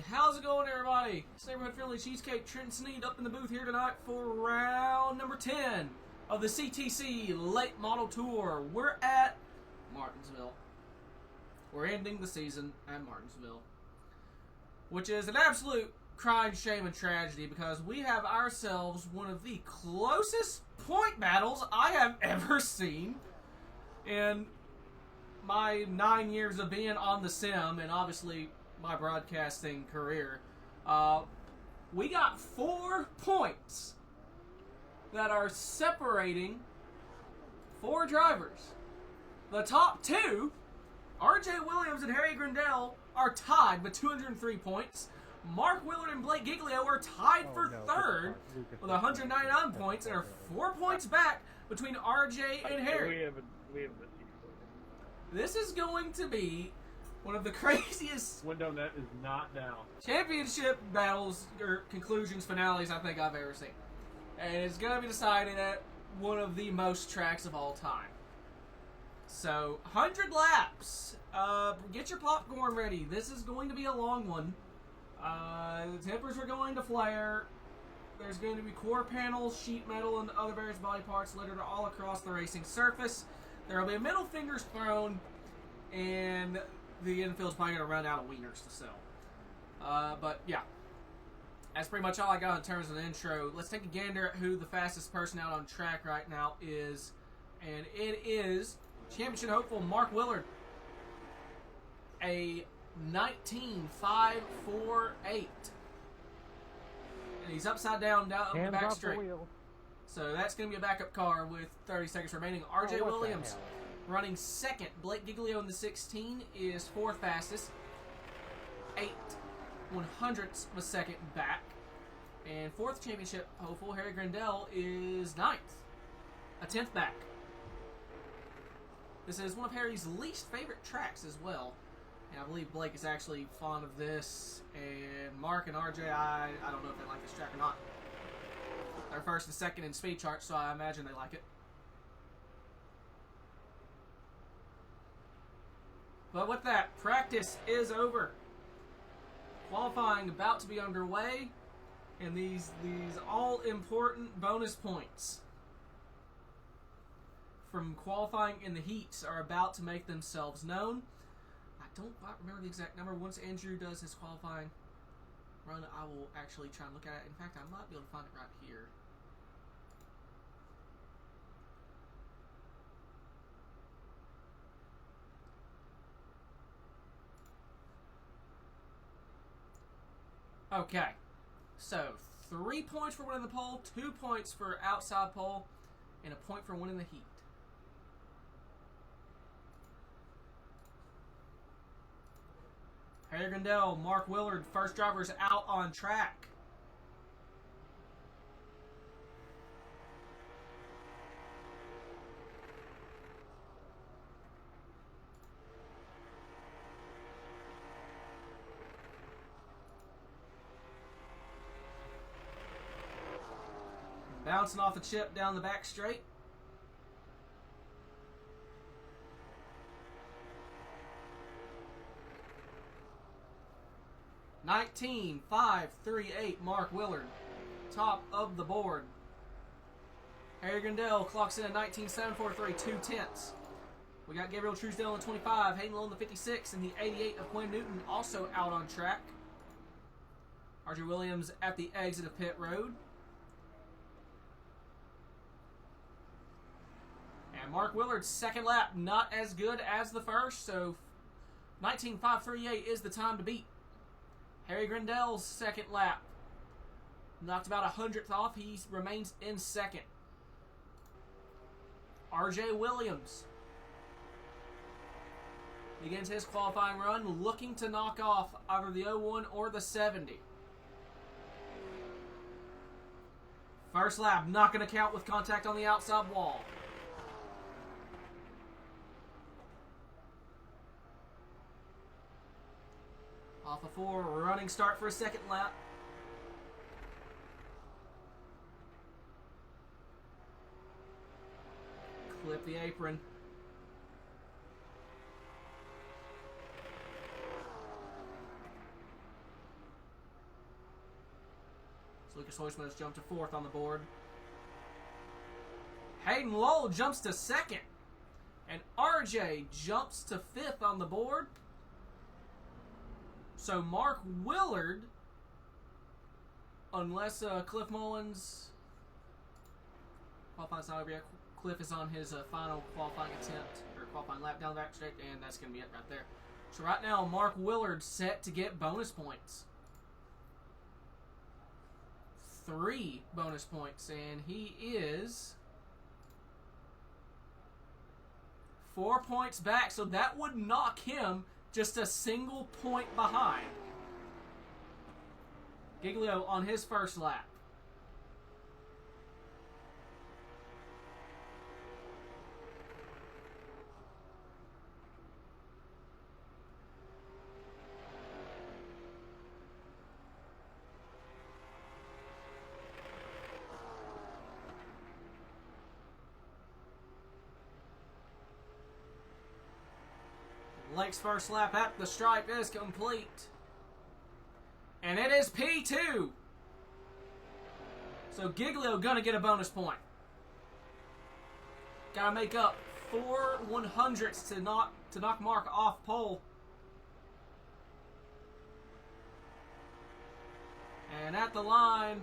how's it going, everybody? It's Neighborhood Friendly Cheesecake Trent Sneed up in the booth here tonight for round number 10 of the CTC Late Model Tour. We're at Martinsville. We're ending the season at Martinsville, which is an absolute crying shame and tragedy because we have ourselves one of the closest point battles I have ever seen in my 9 years of being on the sim, and obviously my broadcasting career. We got 4 points that are separating 4 drivers. The top 2, RJ Williams and Harry Grindell, are tied with 203 points. Mark Willard and Blake Giglio are tied for third with 199 points and are 4 points back between RJ and Harry. This is going to be one of the craziest window net is not down championship battles or conclusions finales I think I've ever seen. And it's going to be decided at one of the most tracks of all time. So, 100 laps. Get your popcorn ready. This is going to be a long one. The tempers are going to flare. There's going to be core panels, sheet metal, and other various body parts littered all across the racing surface. There will be middle fingers thrown, and the infield's probably going to run out of wieners to sell. But yeah, that's pretty much all I got in terms of the intro. Let's take a gander at who the fastest person out on track right now is, and it is championship hopeful Mark Willard, a 19.548, and he's upside down the back straight. So that's going to be a backup car with 30 seconds remaining. RJ Williams running second. Blake Giglio in the 16 is 4th fastest. 8/100ths of a second back. And 4th championship hopeful Harry Grindell is 9th. A 10th back. This is one of Harry's least favorite tracks as well. And I believe Blake is actually fond of this. And Mark and RJ, I don't know if they like this track or not. They're 1st and 2nd in speed charts, so I imagine they like it. But with that, practice is over. Qualifying about to be underway, and these all-important bonus points from qualifying in the heats are about to make themselves known. I don't quite remember the exact number. Once Andrew does his qualifying run, I will actually try and look at it. In fact, I might be able to find it right here. Okay, so 3 points for winning the pole, 2 points for outside pole, and a point for winning the heat. Harry Grindell, Mark Willard, first drivers out on track. Bouncing off the chip down the back straight. (19.538) Mark Willard, top of the board. Harry Grindell clocks in at 19.743, 2/10. We got Gabriel Truesdale in the 25, Hayden Lowe in the 56, and the 88 of Quinn Newton also out on track. RJ Williams at the exit of pit road. And Mark Willard's second lap, not as good as the first, so 19.538 is the time to beat. Harry Grindell's second lap knocked about 100th off. He remains in second. RJ Williams begins his qualifying run, looking to knock off either the 01 or the 70. First lap, not going to count with contact on the outside wall. Off a 4, running start for a second lap. Clip the apron. So Lucas Hoisman has jumped to 4th on the board. Hayden Lowell jumps to 2nd. And RJ jumps to 5th on the board. So Mark Willard, unless Cliff Mullins, qualifying's not over yet. Cliff is on his final qualifying attempt, or qualifying lap down the back straight, and that's going to be it right there. So right now, Mark Willard set to get bonus points. 3 bonus points, and he is 4 points back, so that would knock him just a single point behind Giglio on his first lap. Lake's first lap at the stripe is complete. And it is P2. So Giglio gonna get a bonus point. Gotta make up 4 100ths to knock Mark off pole. And at the line,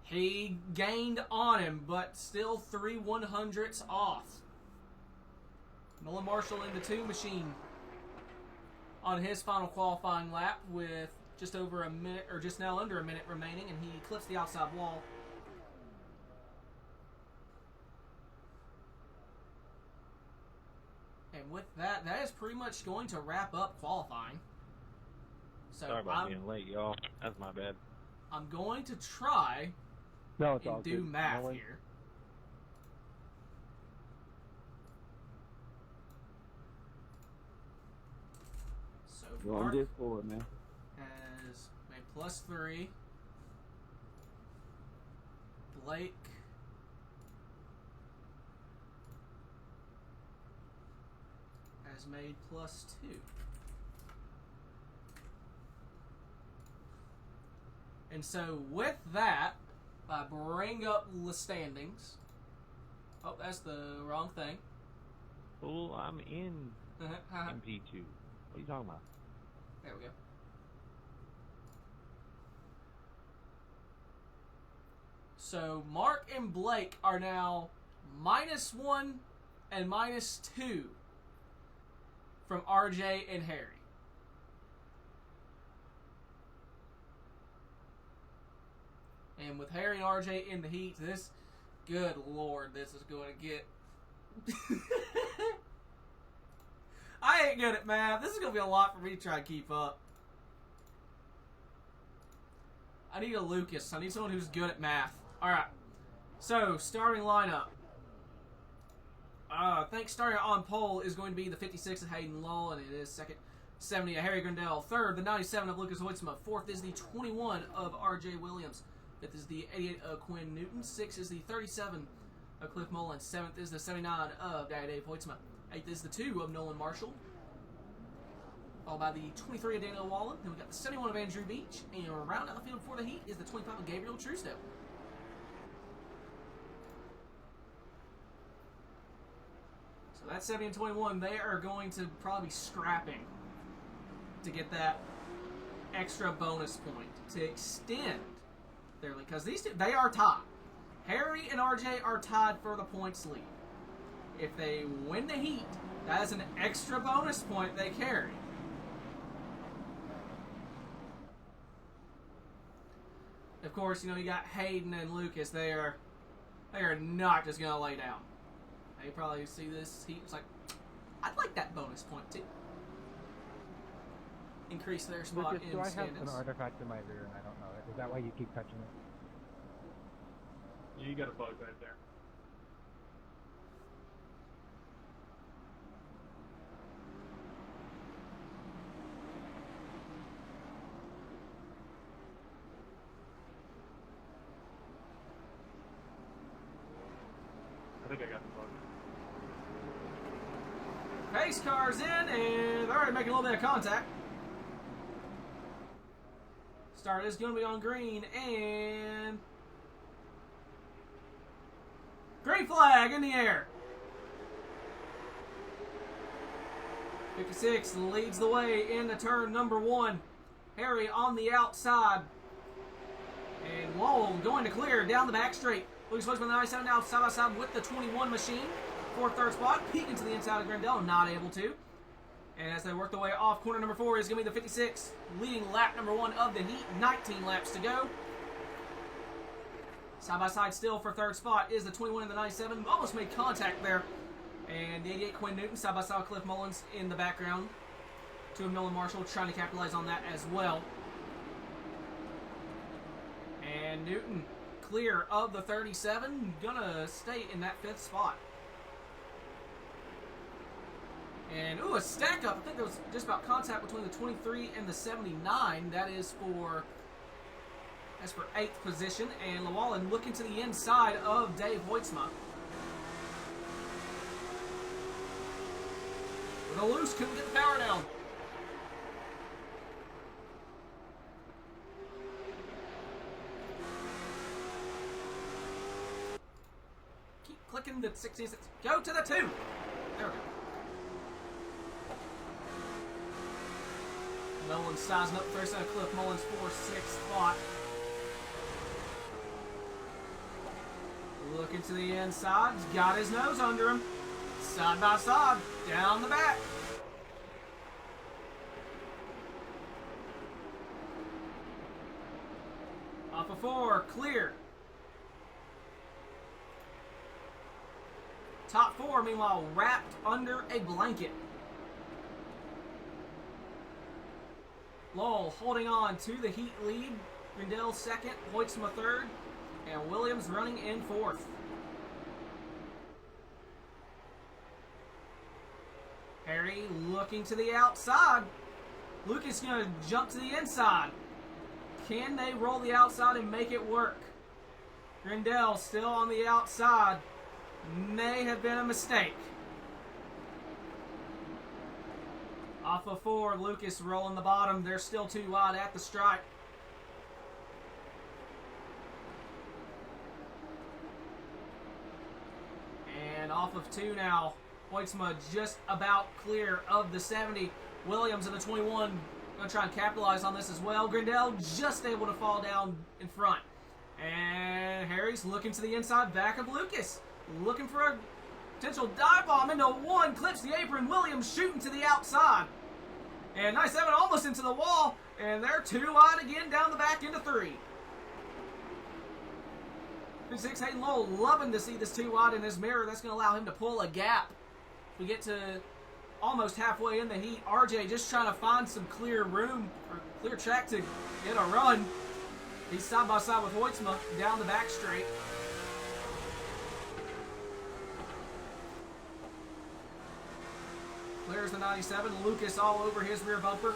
he gained on him, but still 3 100ths off. Nolan Marshall in the 2 machine on his final qualifying lap with just over a minute, or just now under a minute remaining, and he clips the outside wall. And with that, that is pretty much going to wrap up qualifying. So sorry about being late, y'all. That's my bad. I'm going to try and do math here. On this board, man. Has made +3. Blake has made +2. And so with that, I bring up the standings. Oh, that's the wrong thing. Well, I'm in MP2. What are you talking about? There we go. So Mark and Blake are now -1 and -2 from RJ and Harry. And with Harry and RJ in the heat, this, good Lord, this is going to get... I ain't good at math. This is going to be a lot for me to try and keep up. I need a Lucas. I need someone who's good at math. Alright. So, starting lineup. I think starting on pole is going to be the 56 of Hayden Lowell, and it is second. 70 of Harry Grindell. Third, the 97 of Lucas Hoytsma. Fourth is the 21 of RJ Williams. Fifth is the 88 of Quinn Newton. Sixth is the 37 of Cliff Mullins. Seventh is the 79 of Dave Hoytsma. 8th is the 2 of Nolan Marshall. Followed by the 23 of Daniel Wallen. Then we got the 71 of Andrew Beach. And round out the field for the heat is the 25 of Gabriel Truesdale. So that's 70 and 21. They are going to probably be scrapping to get that extra bonus point to extend their lead. Because these two, they are tied. Harry and RJ are tied for the points lead. If they win the heat, that is an extra bonus point they carry. Of course, you know, you got Hayden and Lucas. They are not just going to lay down. They probably see this heat. It's like, I'd like that bonus point too. Increase their spot Lucas, in do I have standings. an artifact in my rear and I don't know it? Is that why you keep touching it? You got a bug right there. I think I got the bug. Pace car's in, and they're already making a little bit of contact. Start is going to be on green, and green flag in the air. 56 leads the way into turn number 1. Harry on the outside. And Lowell going to clear down the back straight. Lucas Weisman, the 97 now side by side with the 21 machine for third spot. Peeking to the inside of Grindell, not able to. And as they work their way off, corner number 4 is going to be the 56, leading lap number 1 of the heat. 19 laps to go. Side by side still for third spot is the 21 and the 97. Almost made contact there. And the 88 Quinn Newton side by side with Cliff Mullins in the background. 2 of Nolan Marshall trying to capitalize on that as well. And Newton clear of the 37. Gonna stay in that 5th spot. And, ooh, a stack up. I think there was just about contact between the 23 and the 79. That is for 8th position. And Llewellyn looking to the inside of Dave Hoytsma. With a loose, couldn't get the power down. Keep clicking the 66. Go to the 2. There we go. Mullins sizing up first out of Cliff Mullins for 6th spot. Looking to the inside. He's got his nose under him. Side by side. Down the back. Off of 4. Clear. Top 4, meanwhile, wrapped under a blanket. Lowell holding on to the heat lead. Grindell 2nd, Hoytsma 3rd, and Williams running in 4th. Harry looking to the outside. Lucas going to jump to the inside. Can they roll the outside and make it work? Grindell still on the outside. May have been a mistake. Off of 4, Lucas rolling the bottom. They're still too wide at the stripe. And off of 2 now. Hoytsma just about clear of the 70. Williams in the 21 going to try and capitalize on this as well. Grindell just able to fall down in front. And Harry's looking to the inside back of Lucas. Looking for a potential dive bomb into 1. Clips the apron. Williams shooting to the outside. And 97 almost into the wall. And they're too wide again down the back into 3. 56 Hayden Lowell loving to see this too wide in his mirror. That's going to allow him to pull a gap. We get to almost halfway in the heat. RJ just trying to find some clear room or clear track to get a run. He's side by side with Hoytsma down the back straight. Clears the 97. Lucas all over his rear bumper.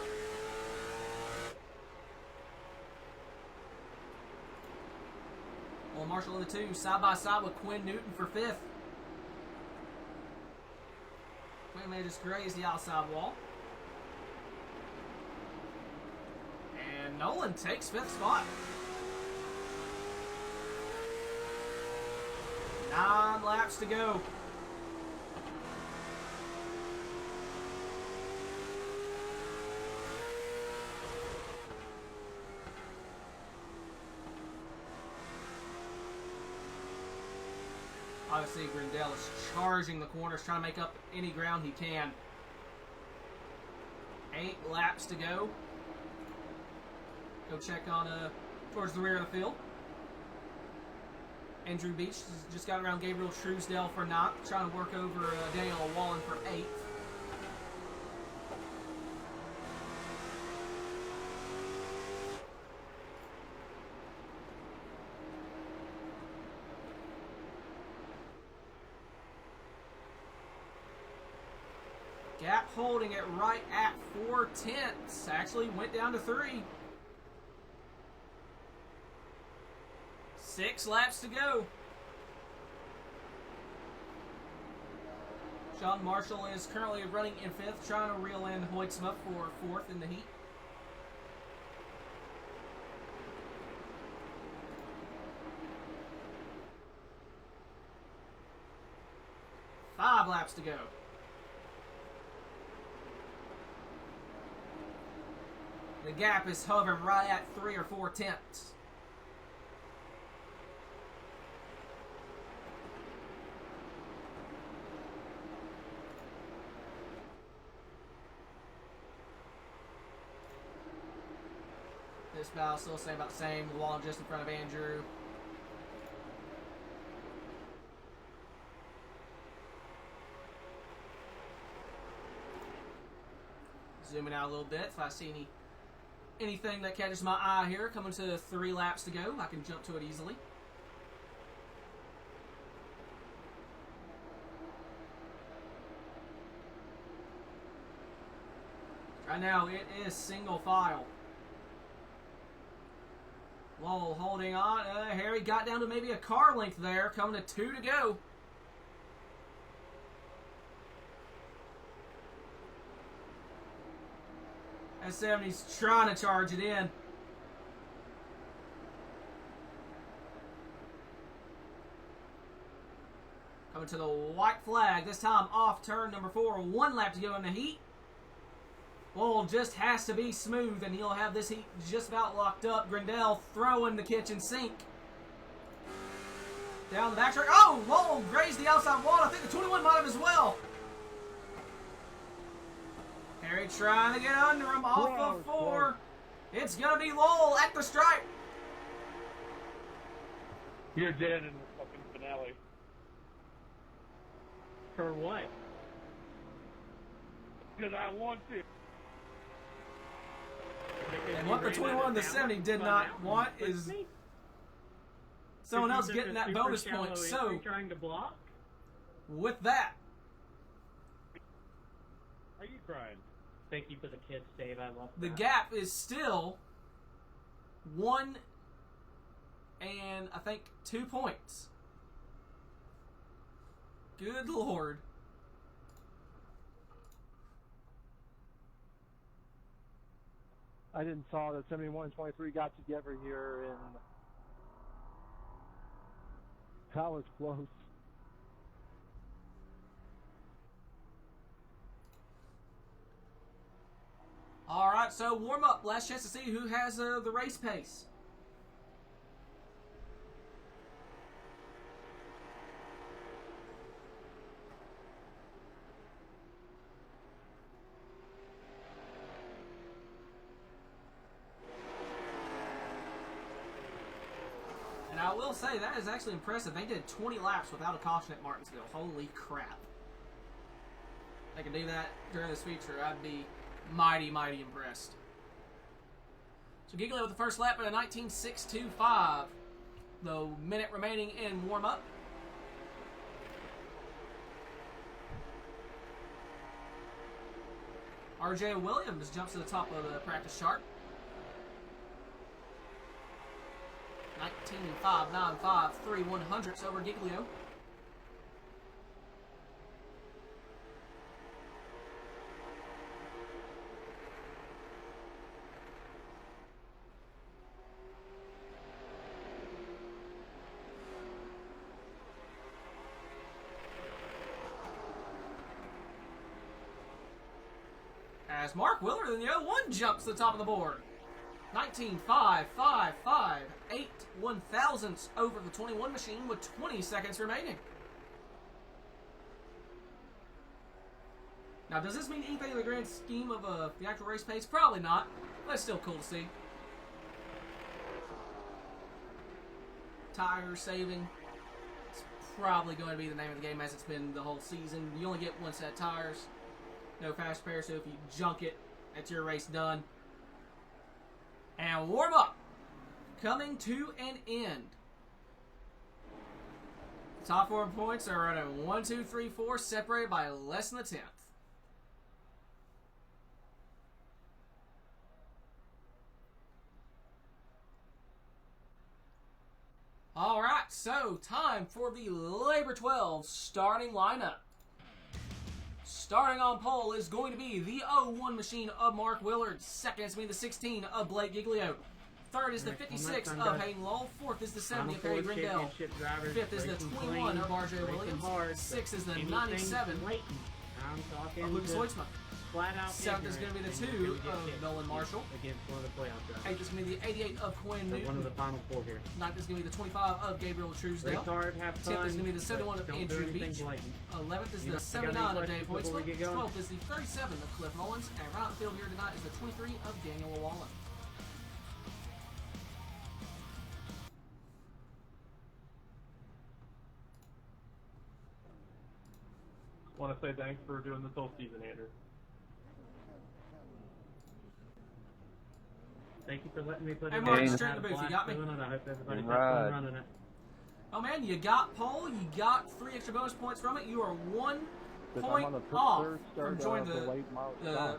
Well, Marshall in the 2, side by side with Quinn Newton for 5th. Quinn may just graze the outside wall. And Nolan takes 5th spot. 9 laps to go. Obviously, Grindell is charging the corners, trying to make up any ground he can. 8 laps to go. Go check on towards the rear of the field. Andrew Beach has just got around Gabriel Truesdale for 9th, trying to work over Daniel Wallen for 8th. Gap holding it right at 4/10. Actually went down to 3. 6 laps to go. Sean Marshall is currently running in 5th, trying to reel in Hoytsma for 4th in the heat. laps to go. The gap is hovering right at 3 or 4 tenths. This battle still staying about the same. The wall just in front of Andrew. Zooming out a little bit. If I see anything that catches my eye here, coming to 3 laps to go, I can jump to it easily. Right now, it is single file. Lowell holding on. Harry got down to maybe a car length there. Coming to 2 to go. S70's trying to charge it in. Coming to the white flag. This time off turn number 4. 1 lap to go in the heat. Lowell just has to be smooth, and he'll have this heat just about locked up. Grindell throwing the kitchen sink. Down the backtrack. Oh, Lowell grazed the outside wall. I think the 21 might have as well. Harry trying to get under him off of 4. It's going to be Lowell at the stripe. You're dead in the fucking finale. For what? Because I want to. And what the 21 and the 70 did not want is someone else getting that bonus point. So, trying to block? With that, Are you crying? Thank you for the kids, Dave. I love the that. gap is still 1 and I think 2 points. Good Lord. I didn't saw that 71 and 23 got together here, and that was close. All right, so warm up. Last chance to see who has the race pace. And I will say, that is actually impressive. They did 20 laps without a caution at Martinsville. Holy crap. If they could do that during this feature, I'd be mighty, mighty impressed. So Giglio with the first lap at a 19.625. The minute remaining in warm-up. RJ Williams jumps to the top of the practice chart. 19.595, 3/100ths over Giglio. As Mark Willard in the 01 jumps to the top of the board. 19.555, 8/1000ths over the 21 machine with 20 seconds remaining. Now, does this mean anything in the grand scheme of the actual race pace? Probably not, but it's still cool to see. Tire saving. It's probably going to be the name of the game as it's been the whole season. You only get 1 set of tires. No fast repair, so if you junk it, that's your race done. And warm up. Coming to an end. Top 4 points are running 1, 2, 3, 4, separated by less than a tenth. Alright, so time for the Labor 12 starting lineup. Starting on pole is going to be the 01 machine of Mark Willard. Second is going to be the 16 of Blake Giglio. Third is the 56 of Hayden Lowell. Fourth is the 70 of Perry Grindell. Fifth is the 21 of R.J. Williams. Sixth is the 97 of Lucas Hoitzman. Seventh is going to be the 2 of Nolan Marshall. Eighth is going to be the 88 of Quinn Newton. One of the final 4 here. Ninth is going to be the 25 of Gabriel Truesdale. 10th is going to be the 71 of Andrew Beach. 11th is the 79 of Dave Hoitzman. 12th is the 37 of Cliff Mullins. And right out the field here tonight is the 23 of Daniel Wallen. Want to say thanks for doing this whole season, Andrew. Thank you for letting me put Hey, in Mark, there. straight in the booth. You got me? I hope everybody's Right. fun running it. Oh man, you got pole, you got 3 extra bonus points from it. You are 1 Because point I'm on the off third start from of joining the late model the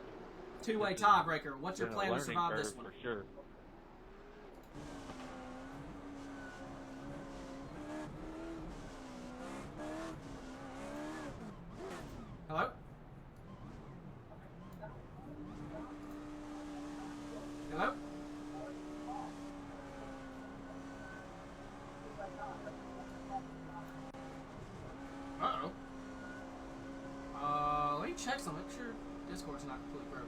tour. 2-way tiebreaker. What's your Been a plan to learning survive curve this one? for sure. Hello? Hello? Uh-oh. Let me check something. Make sure Discord's not completely broken.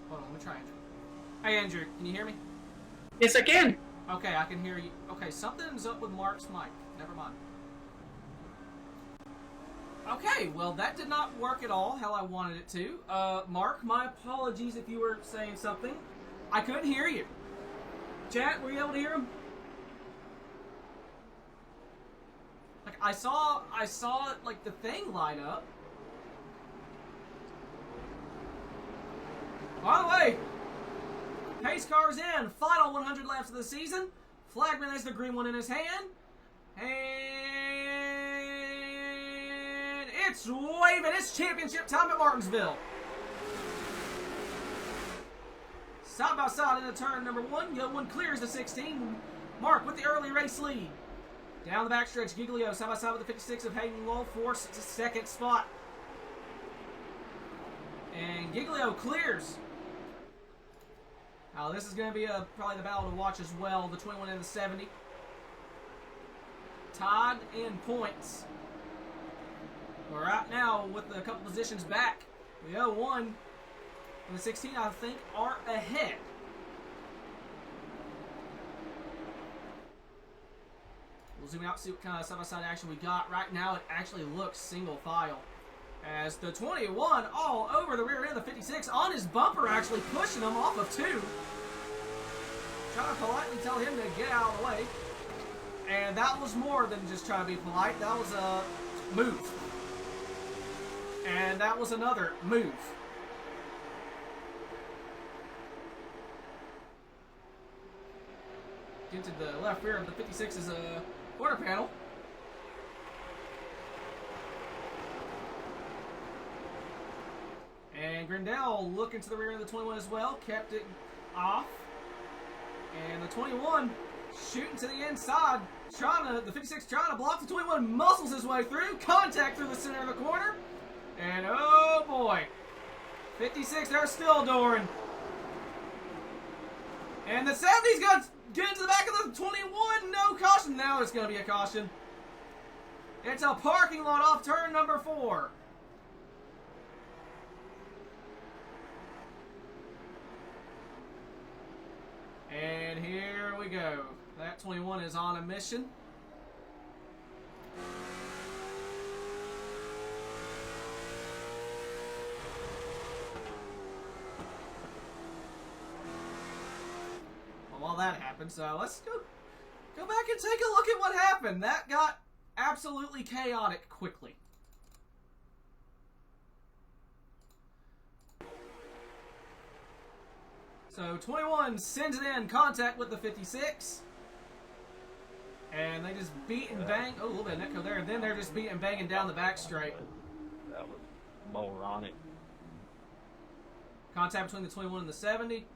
Hold on, let me try Andrew. Hey Andrew, can you hear me? Yes, I can. Okay, I can hear you. Okay, something's up with Mark's mic. Never mind. Okay, well that did not work at all how I wanted it to. Mark, my apologies if you were saying something. I couldn't hear you. Chat, were you able to hear him? Like I saw like the thing light up. By the way, pace car's in. Final 100 laps of the season. Flagman has the green one in his hand. And it's waving. It's championship time at Martinsville. Side by side into turn number 1. Yo one clears the 16. Mark with the early race lead. Down the backstretch, Giglio side by side with the 56 of Hayden Lowell for second spot. And Giglio clears. Now this is going to be probably the battle to watch as well. The 21 and the 70. Tied in points. But right now, with a couple positions back, the 01 and the 16, I think, are ahead. We'll zoom out, see what kind of side-by-side action we got. Right now, it actually looks single file. As the 21 all over the rear end of the 56 on his bumper, actually pushing him off of 2. Trying to politely tell him to get out of the way. And that was more than just trying to be polite. That was a move. And that was another move. Into the left rear of the 56's quarter panel. And Grindell looking to the rear of the 21 as well. Kept it off. And the 21 shooting to the inside. The 56 trying to block. The 21 muscles his way through. Contact through the center of the corner. And oh boy. 56, they're still dooring. And the 70's got to get into the back of the 21. No caution. Now there's going to be a caution. It's a parking lot off turn number 4. And here we go. That 21 is on a mission. Well, while that happens, let's go back and take a look at what happened. That got absolutely chaotic quickly. So 21 sends it in contact with the 56. And they just beat and bang. Oh, a little bit of netco there. And then they're just beating and banging down the back straight. That was moronic. Contact between the 21 and the 70.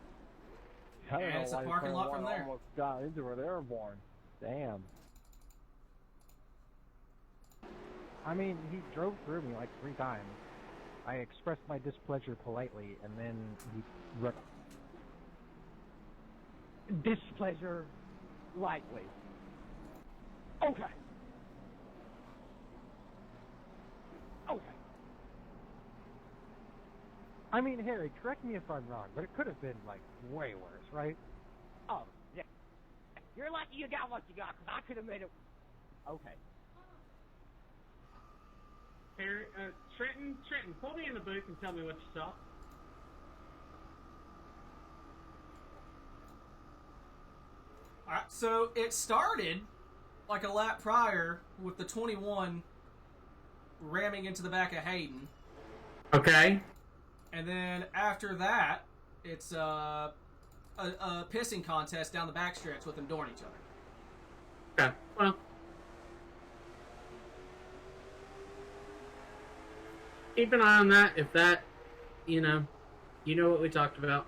I don't And know it's a why parking lot from there. Almost got into it airborne. Damn. I mean, he drove through me like 3 times. I expressed my displeasure politely, and then he Displeasure lightly. Okay. Okay. I mean, Harry, correct me if I'm wrong, but it could have been, like, way worse, right? Oh, yeah. You're lucky you got what you got, because I could have made it... Okay. Harry, Trenton, pull me in the booth and tell me what you saw. Alright, so it started like a lap prior with the 21 ramming into the back of Hayden. Okay. And then after that, it's a pissing contest down the backstretch with them dooring each other. Okay. Well, keep an eye on that. If that, you know what we talked about.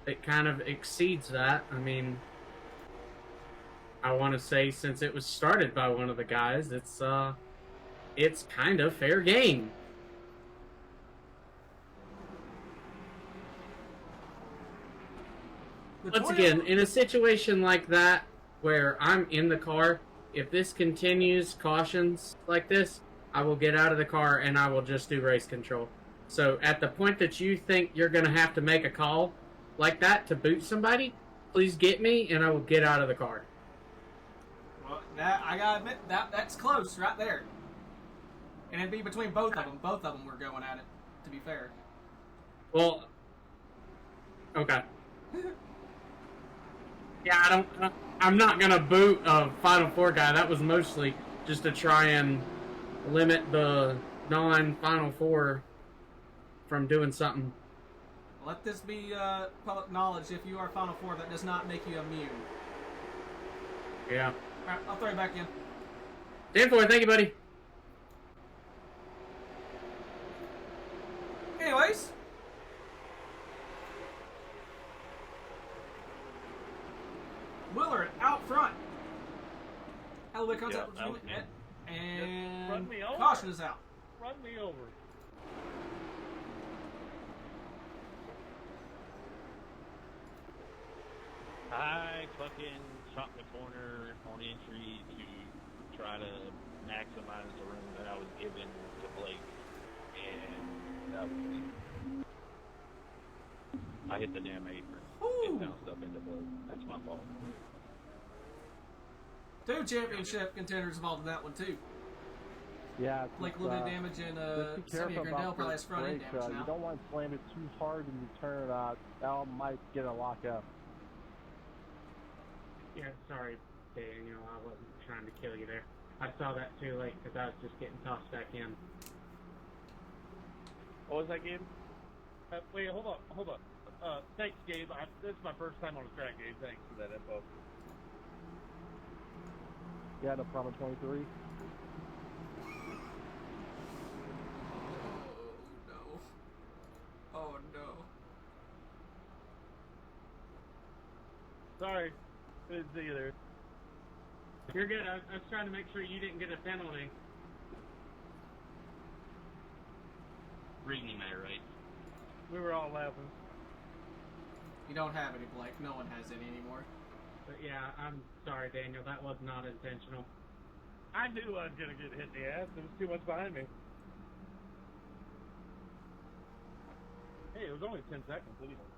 It kind of exceeds that. I mean, I want to say since it was started by one of the guys, it's kind of fair game. Once again, in a situation like that, where I'm in the car, if this continues, cautions like this, I will get out of the car and I will just do race control. So at the point that you think you're going to have to make a call like that to boot somebody, please get me and I will get out of the car. Well, that I gotta admit, that's close right there. And it'd be between both of them. Both of them were going at it, to be fair. Well, okay. Yeah, I'm not gonna boot a Final Four guy. That was mostly just to try and limit the non-Final Four from doing something. Let this be public knowledge. If you are Final Four, that does not make you immune. Yeah. Alright, I'll throw you back in. Stand for it. Thank you, buddy. Anyways. Willard out front. Had a little bit of contact Yeah, between it and Run me over. caution is out. Run me over. I fucking shot the corner on entry to try to maximize the room that I was given to Blake, and that was me. I hit the damn apron. Ooh. It bounced up into Blake. That's my fault. 2 championship contenders involved in that one too. Yeah. Blake a little bit of damage and just be Sammy careful Grandel about probably those has front end brakes. damage now. You don't want to slam it too hard when you turn. That might get a lock up. Yeah, sorry, Daniel. I wasn't trying to kill you there. I saw that too late because I was just getting tossed back in. What was that, Gabe? Wait, hold on. Thanks, Gabe. This is my first time on the track, Gabe. Thanks for that info. Yeah, no problem. 23. Oh no. Sorry. Didn't see you there. You're good. I was trying to make sure you didn't get a penalty. Reading there, right? We were all laughing. You don't have any, Blake. No one has any anymore. But yeah, I'm sorry, Daniel. That was not intentional. I knew I was going to get hit in the ass. There was too much behind me. Hey, it was only 10 seconds anyway.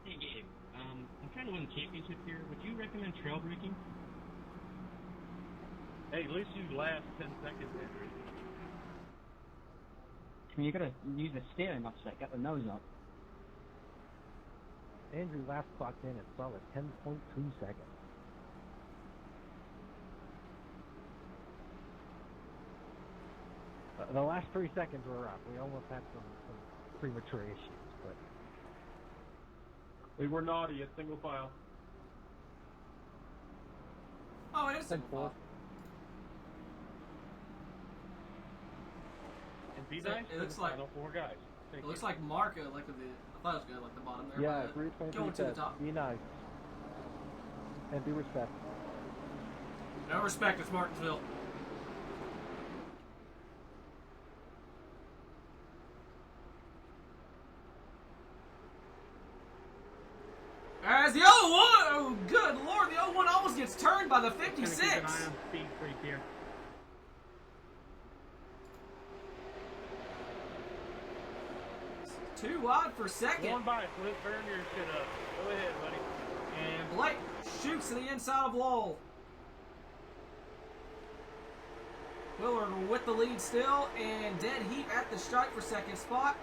Hey Gabe, I'm trying to win the championship here. Would you recommend trail braking? Hey, at least you last 10 seconds, Andrew. I mean, you gotta use the steering offset, get the nose up. Andrew last clocked in at solid 10.2 seconds. The last 3 seconds were rough. We almost had some premature issues, but We were naughty at single file. Oh, it is single 10-4. file. And be So nice it to looks the like- final 4 guys. Thank It looks you. like Marco, like with the, I thought it was good, like the bottom there. Yeah, but, 323 going to the says, top. be nice. And be respectful. No respect, it's Martinsville. gets turned by the Gonna keep 56. an eye on speed freak here. Too wide for second. One by, Flip, burn your shit up. Go ahead, buddy. And Blake shoots to the inside of Lowell. Willard with the lead still, and dead heat at the strike for second spot.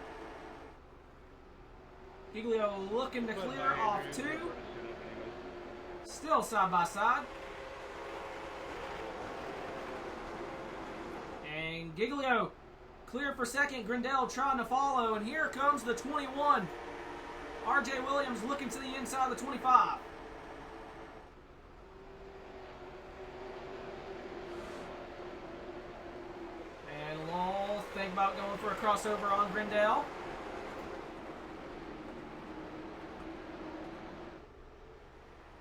Giglio looking to clear off two. Still side by side. And Giglio clear for second. Grindell trying to follow, and here comes the 21. RJ Williams looking to the inside of the 25. And Lowell think about going for a crossover on Grindell.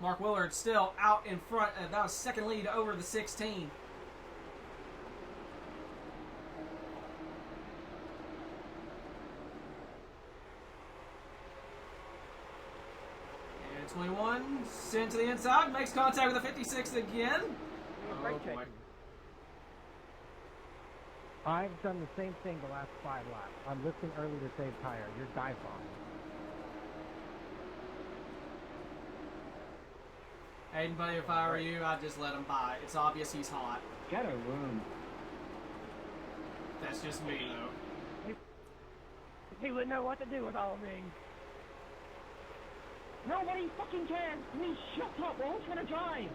Mark Willard still out in front, about a second lead over the 16. And 21 sent to the inside, makes contact with the 56 again. Brake Oh, boy. checking. I've done the same thing the last 5 laps. I'm lifting early to save tire. You're dive bombing. Hayden, buddy, if I were you, I'd just let him by. It's obvious he's hot. Got a room. That's just me, though. He wouldn't know what to do with all of me. Nobody fucking cares. Please shut up. We're all trying to drive.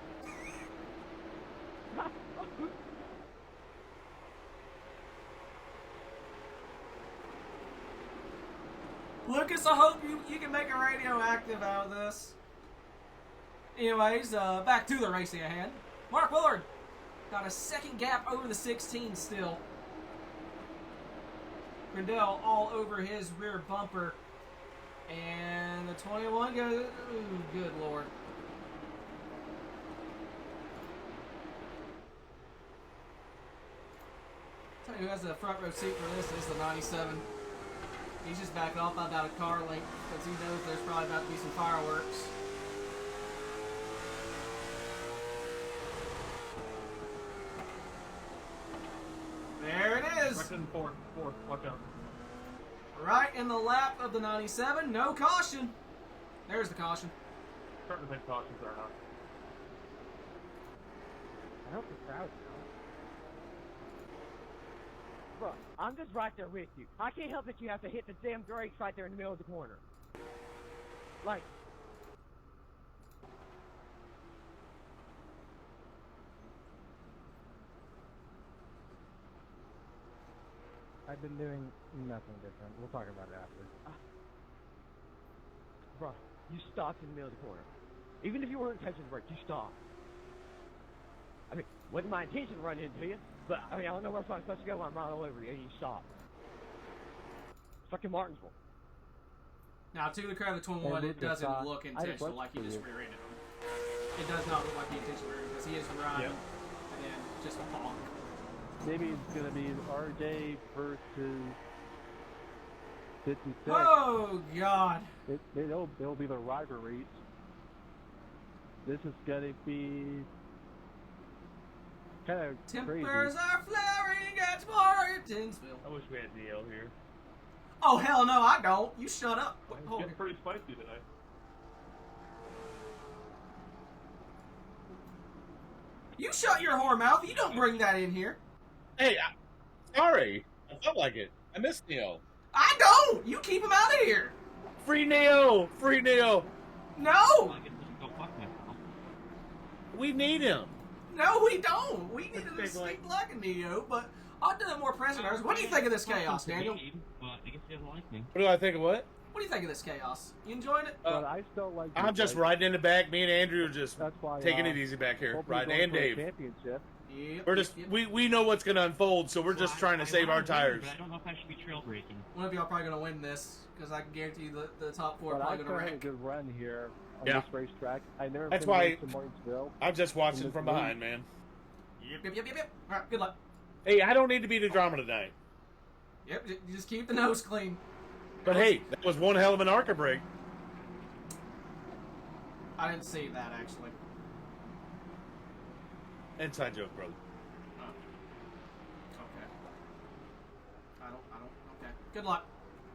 Lucas, I hope you can make a radioactive out of this. Anyways, back to the racing at hand. Mark Willard got a second gap over the 16 still. Grindell all over his rear bumper. And the 21 goes, ooh, good lord. Tell you who has the front row seat for this is the 97. He's just backing off about a car link because he knows there's probably about to be some fireworks. There it is. Right in four. Watch out. Right in the lap of the 97. No caution. There's the caution. Starting to think cautions are not. I hope the crowd's out. Bro, I'm just right there with you. I can't help it you have to hit the damn brakes right there in the middle of the corner. Like, I've been doing nothing different. We'll talk about it after. bro, you stopped in the middle of the corner. Even if you weren't touching the brake, you stopped. I mean, wasn't my intention to run into you, but I mean, I don't know where I'm supposed to go. I'm right all over you, and you stopped. Fucking Martinsville. Now, to the credit of the 21, Hey, it Lucas, doesn't look I had a intentional question like he for just you. rear-ended him. It does not look like he intentionally rear-ended because he is running Yep. and then just a bonk. Maybe it's gonna be RJ versus 56. Oh, God. It'll be the rivalries. This is gonna be kind of Tempers crazy. are flaring at Martinsville. I wish we had DL here. Oh, hell no, I don't. You shut up. Wait, It's hold getting it. pretty spicy today. You shut your whore mouth. You don't bring that in here. Hey, sorry. I felt like it. I missed Neil. I don't. You keep him out of here. Free Neil! Free Neil! No. Well, I guess I should go fuck myself. We need him. No, we don't. We needed to Big speak like- black and Neo, but I'll do more prisoners. What do you think of this chaos, Daniel? But I guess he doesn't like me. What do I think of what? What do you think of this chaos? You enjoying it? But I still like. I'm these just guys. riding in the back. Me and Andrew are just That's why taking it easy back here. hopefully Riding, going and for a Dave. Championship. Yep. We're just yep. we know what's gonna unfold, so we're just trying to save our wanna win, tires. But I don't know if I should be trail braking. One of y'all probably gonna win this because I can guarantee you the top four are But I probably still gonna had a rank. good run here on Yeah. this racetrack. I never That's been why- race to Martinsville. I'm just watching this from league. behind, man. Yep. All right, good luck. Hey, I don't need to be the drama tonight. Yep, you just keep the nose clean. But hey, that was one hell of an ARCA break. I didn't see that actually. Inside joke, brother. Oh. Okay. Okay. Good luck.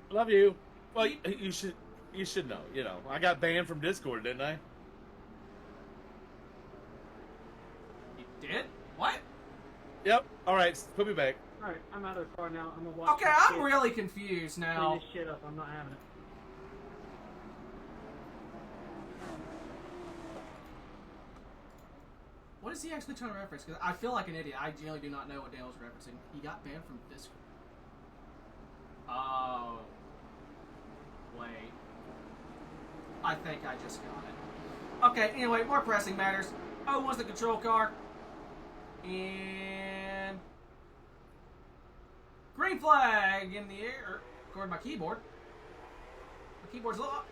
Love you. Well, you should know. You know, I got banned from Discord, didn't I? You did? What? Yep. All right, put me back. Alright, I'm out of the car now. I'm gonna watch Okay, I'm really confused now. clean this shit up. I'm not having it. What is he actually trying to reference? Because I feel like an idiot. I genuinely do not know what Daniel's referencing. He got banned from Discord. Oh. Wait. I think I just got it. Okay, anyway, more pressing matters. Oh, wants the control car. And... green flag in the air. According to my keyboard. My keyboard's locked.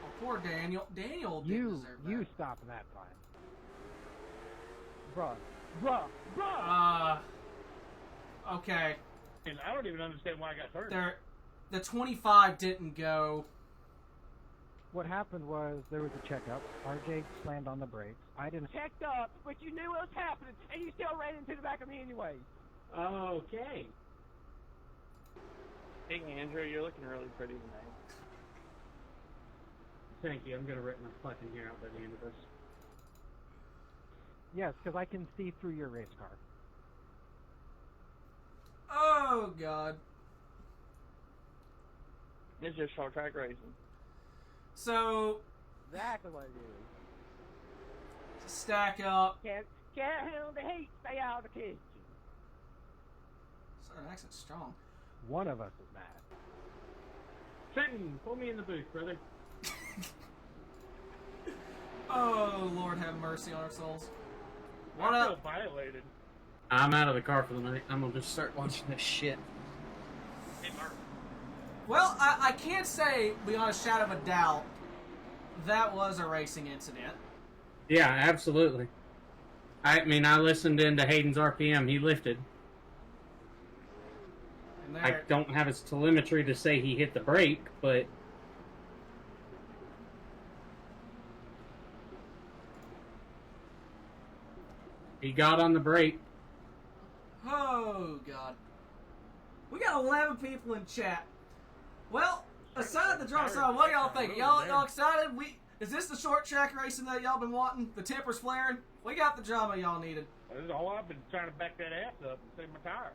Oh, poor Daniel. Daniel didn't deserve that. You stop that time. Bruh. Okay. And I don't even understand why I got hurt. The 25 didn't go. What happened was there was a checkup. RJ slammed on the brakes. I didn't. Checked up, but you knew what was happening, and you still ran into the back of me anyway. Okay. Hey, Andrew, you're looking really pretty tonight. Thank you. I'm gonna rip my fucking hair out by the end of this. Yes, because I can see through your race car. Oh, God. It's just short track racing. So, Exactly what it is. stack up. Can't handle the heat. Stay out of the kitchen. Southern accent's strong. One of us is mad. Trenton, pull me in the booth, brother. Oh, Lord have mercy on our souls. What I feel up? violated. I'm out of the car for the night. I'm gonna just start watching this shit. Hey, Mark. Well, I can't say, beyond a shadow of a doubt, that was a racing incident. Yeah, absolutely. I mean, I listened into Hayden's RPM. He lifted. And I there, don't have his telemetry to say he hit the brake, but he got on the brake. oh, God. We got 11 people in chat. Well, aside the drop side, what y'all think? Y'all excited? Is this the short track racing that y'all been wanting? The temper's flaring? We got the drama y'all needed. This is all I've been trying to back that ass up and save my tire.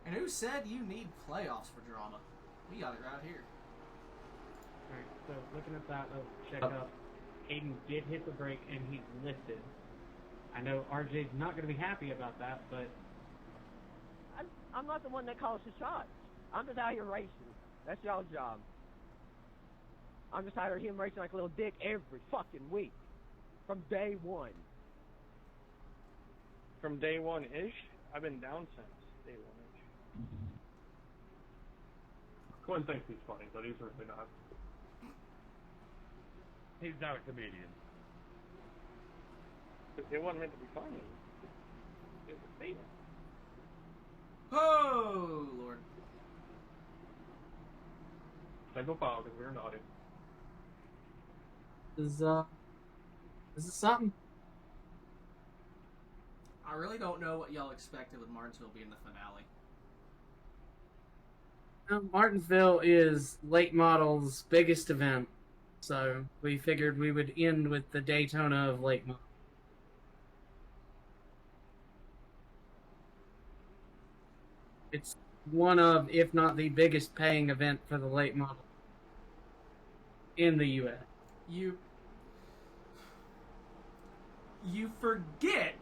And who said you need playoffs for drama? We got it right here. Alright, so looking at that checkup, Hayden did hit the brake and he's lifted. I know RJ's not going to be happy about that, but I'm not the one that calls the shots. I'm just out here racing. That's y'all's job. I'm just tired of him racing like a little dick every fucking week. From day one. From day one-ish? I've been down since day one-ish. Quinn thinks he's funny, but he's really not. He's not a comedian. It wasn't meant to be funny. It was a statement. Oh, Lord. Single file because we're naughty. Is it something? I really don't know what y'all expected with Martinsville being the finale. Martinsville is Late Model's biggest event, so we figured we would end with the Daytona of Late Model. It's one of, if not the biggest paying event for the Late Model in the U.S. You forget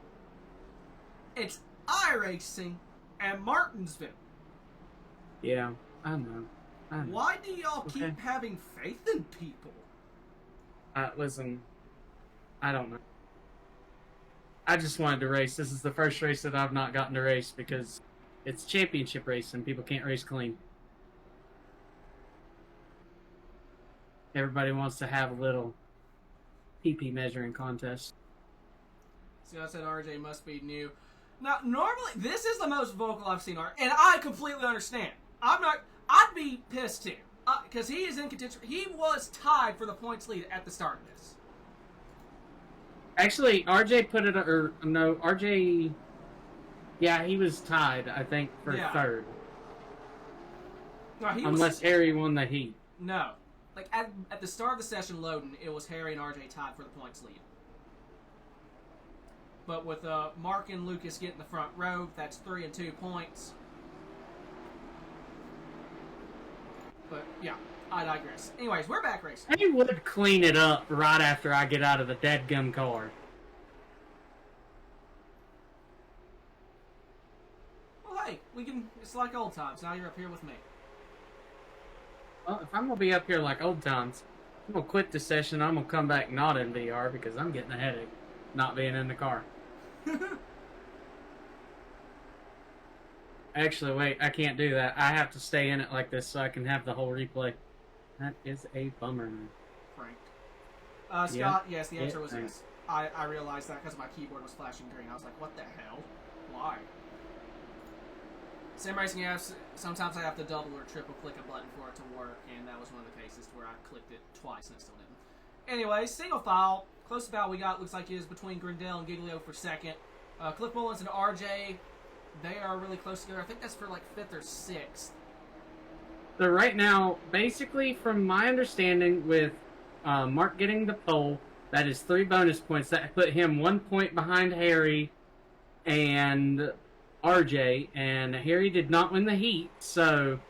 it's iRacing and Martinsville. Yeah, I know. Why do y'all Okay. keep having faith in people? Listen, I don't know. I just wanted to race. This is the first race that I've not gotten to race because it's championship race and people can't race clean. Everybody wants to have a little PP measuring contest. See, I said RJ must be new. Now, normally, this is the most vocal I've seen RJ, and I completely understand. I'd be pissed too, because he is in contention. He was tied for the points lead at the start of this. Actually, RJ put it, or no, RJ, yeah, he was tied, I think, for third. No, Unless Harry won the heat. No. Like, at the start of the session loading, it was Harry and RJ tied for the points lead. But with Mark and Lucas getting the front row, that's 3 and 2 points. But, yeah, I digress. Anyways, we're back racing. I would clean it up right after I get out of the dadgum car. Well, hey, it's like old times. Now you're up here with me. Well, if I'm going to be up here like old times, I'm going to quit this session. I'm going to come back not in VR because I'm getting a headache not being in the car. Actually, wait, I can't do that. I have to stay in it like this so I can have the whole replay. That is a bummer. Franked. Scott, yes, the answer was yes. I realized that because my keyboard was flashing green. I was like, what the hell? Why? Sim racing apps, sometimes I have to double or triple click a button for it to work, and that was one of the cases where I clicked it twice and it still didn't. Anyway, single file. Closest battle we got looks like is between Grindel and Giglio for second. Cliff Mullins and RJ, they are really close together. I think that's for like 5th or 6th. So right now, basically from my understanding with Mark getting the pole, that is 3 bonus points. That put him 1 point behind Harry and RJ, and Harry did not win the heat. So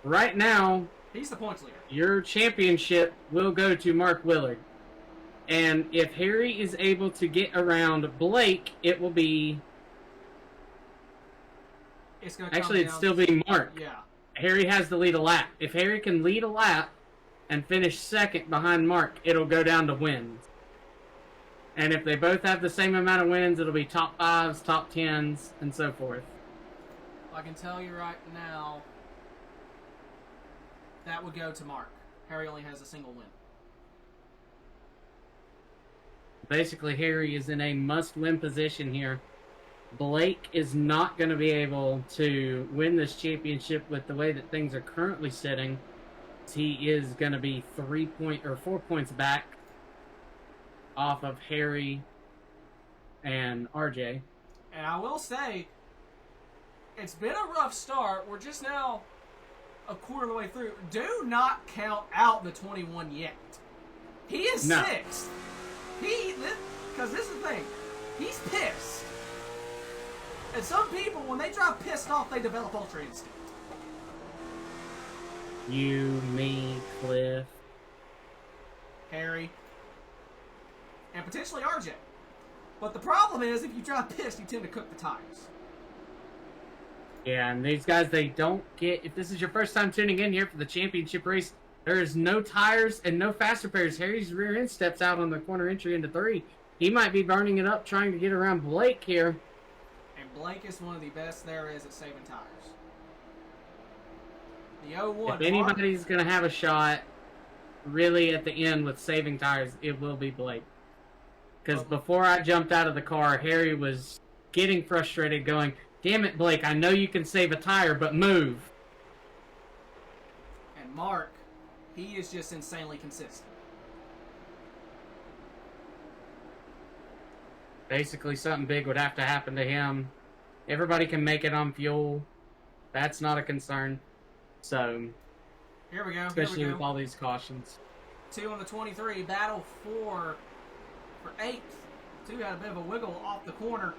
right now, he's the points leader. Your championship will go to Mark Willard. And if Harry is able to get around Blake, it will be... It'd still be Mark. Yeah. Harry has to lead a lap. If Harry can lead a lap and finish second behind Mark, it'll go down to wins. And if they both have the same amount of wins, it'll be top 5s, top 10s, and so forth. I can tell you right now, that would go to Mark. Harry only has a single win. Basically, Harry is in a must-win position here. Blake is not going to be able to win this championship with the way that things are currently sitting. He is going to be 4 points back off of Harry and RJ. And I will say, it's been a rough start. We're just now a quarter of the way through. Do not count out the 21 yet. He is 6th. Because this is the thing, he's pissed. And some people, when they drive pissed off, they develop Ultra Instinct. You, me, Cliff, Harry, and potentially RJ. But the problem is, if you drive pissed, you tend to cook the tires. Yeah, and these guys, they don't get... If this is your first time tuning in here for the championship race, there is no tires and no faster pairs. Harry's rear end steps out on the corner entry into 3. He might be burning it up trying to get around Blake here. And Blake is one of the best there is at saving tires. The 0-1. If anybody's going to have a shot, really at the end with saving tires, it will be Blake. Because before I jumped out of the car, Harry was getting frustrated going, damn it, Blake, I know you can save a tire, but move. And Mark, he is just insanely consistent. Basically, something big would have to happen to him. Everybody can make it on fuel. That's not a concern. So, here we go. Especially with all these cautions. 2 on the 23. Battle for 8th. 2 had a bit of a wiggle off the corner.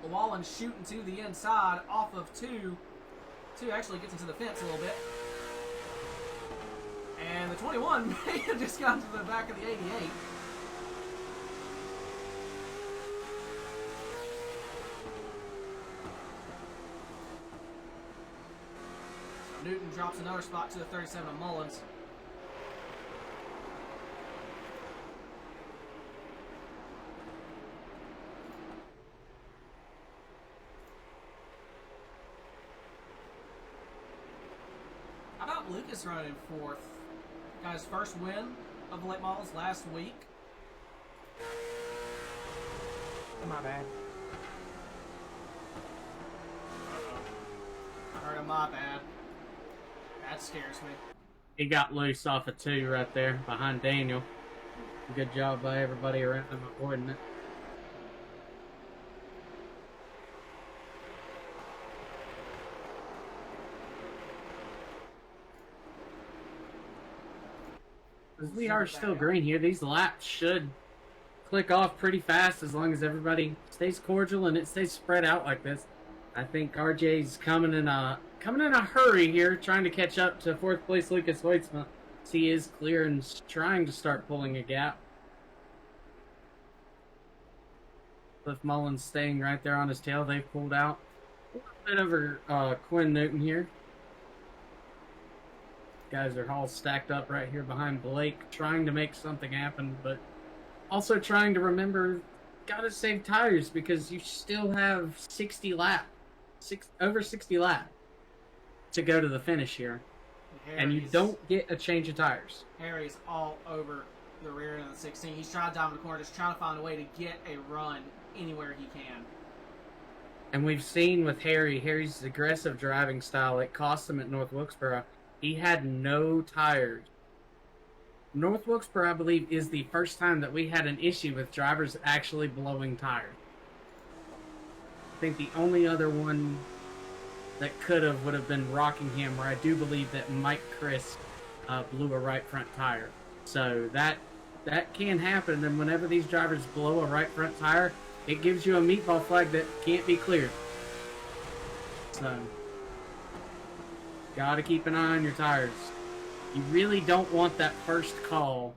Wallen shooting to the inside off of 2. 2 actually gets into the fence a little bit. And the 21 may have just gotten to the back of the 88. So Newton drops another spot to the 37 of Mullins. How about Lucas running 4th? Got his first win of the late models last week. My bad. I heard of my bad. That scares me. He got loose off of 2 right there behind Daniel. Good job by everybody around him avoiding it. As we are still green here, these laps should click off pretty fast as long as everybody stays cordial and it stays spread out like this. I think RJ's coming in a hurry here, trying to catch up to 4th place Lucas Hoytsma. He is clear and trying to start pulling a gap. Cliff Mullins staying right there on his tail. They've pulled out a little bit over Quinn Newton here. Guys are all stacked up right here behind Blake, trying to make something happen, but also trying to remember, gotta save tires because you still have 60 laps, over 60 laps to go to the finish here. And you don't get a change of tires. Harry's all over the rear end of the 16. He's trying to dive in the corner, just trying to find a way to get a run anywhere he can. And we've seen with Harry's aggressive driving style, it cost him at North Wilkesboro. He had no tires. North Wilkesboro, I believe, is the first time that we had an issue with drivers actually blowing tires. I think the only other one that would have been Rockingham, where I do believe that Mike Chris blew a right front tire. So that can happen, and whenever these drivers blow a right front tire, it gives you a meatball flag that can't be cleared. So, gotta keep an eye on your tires. You really don't want that first call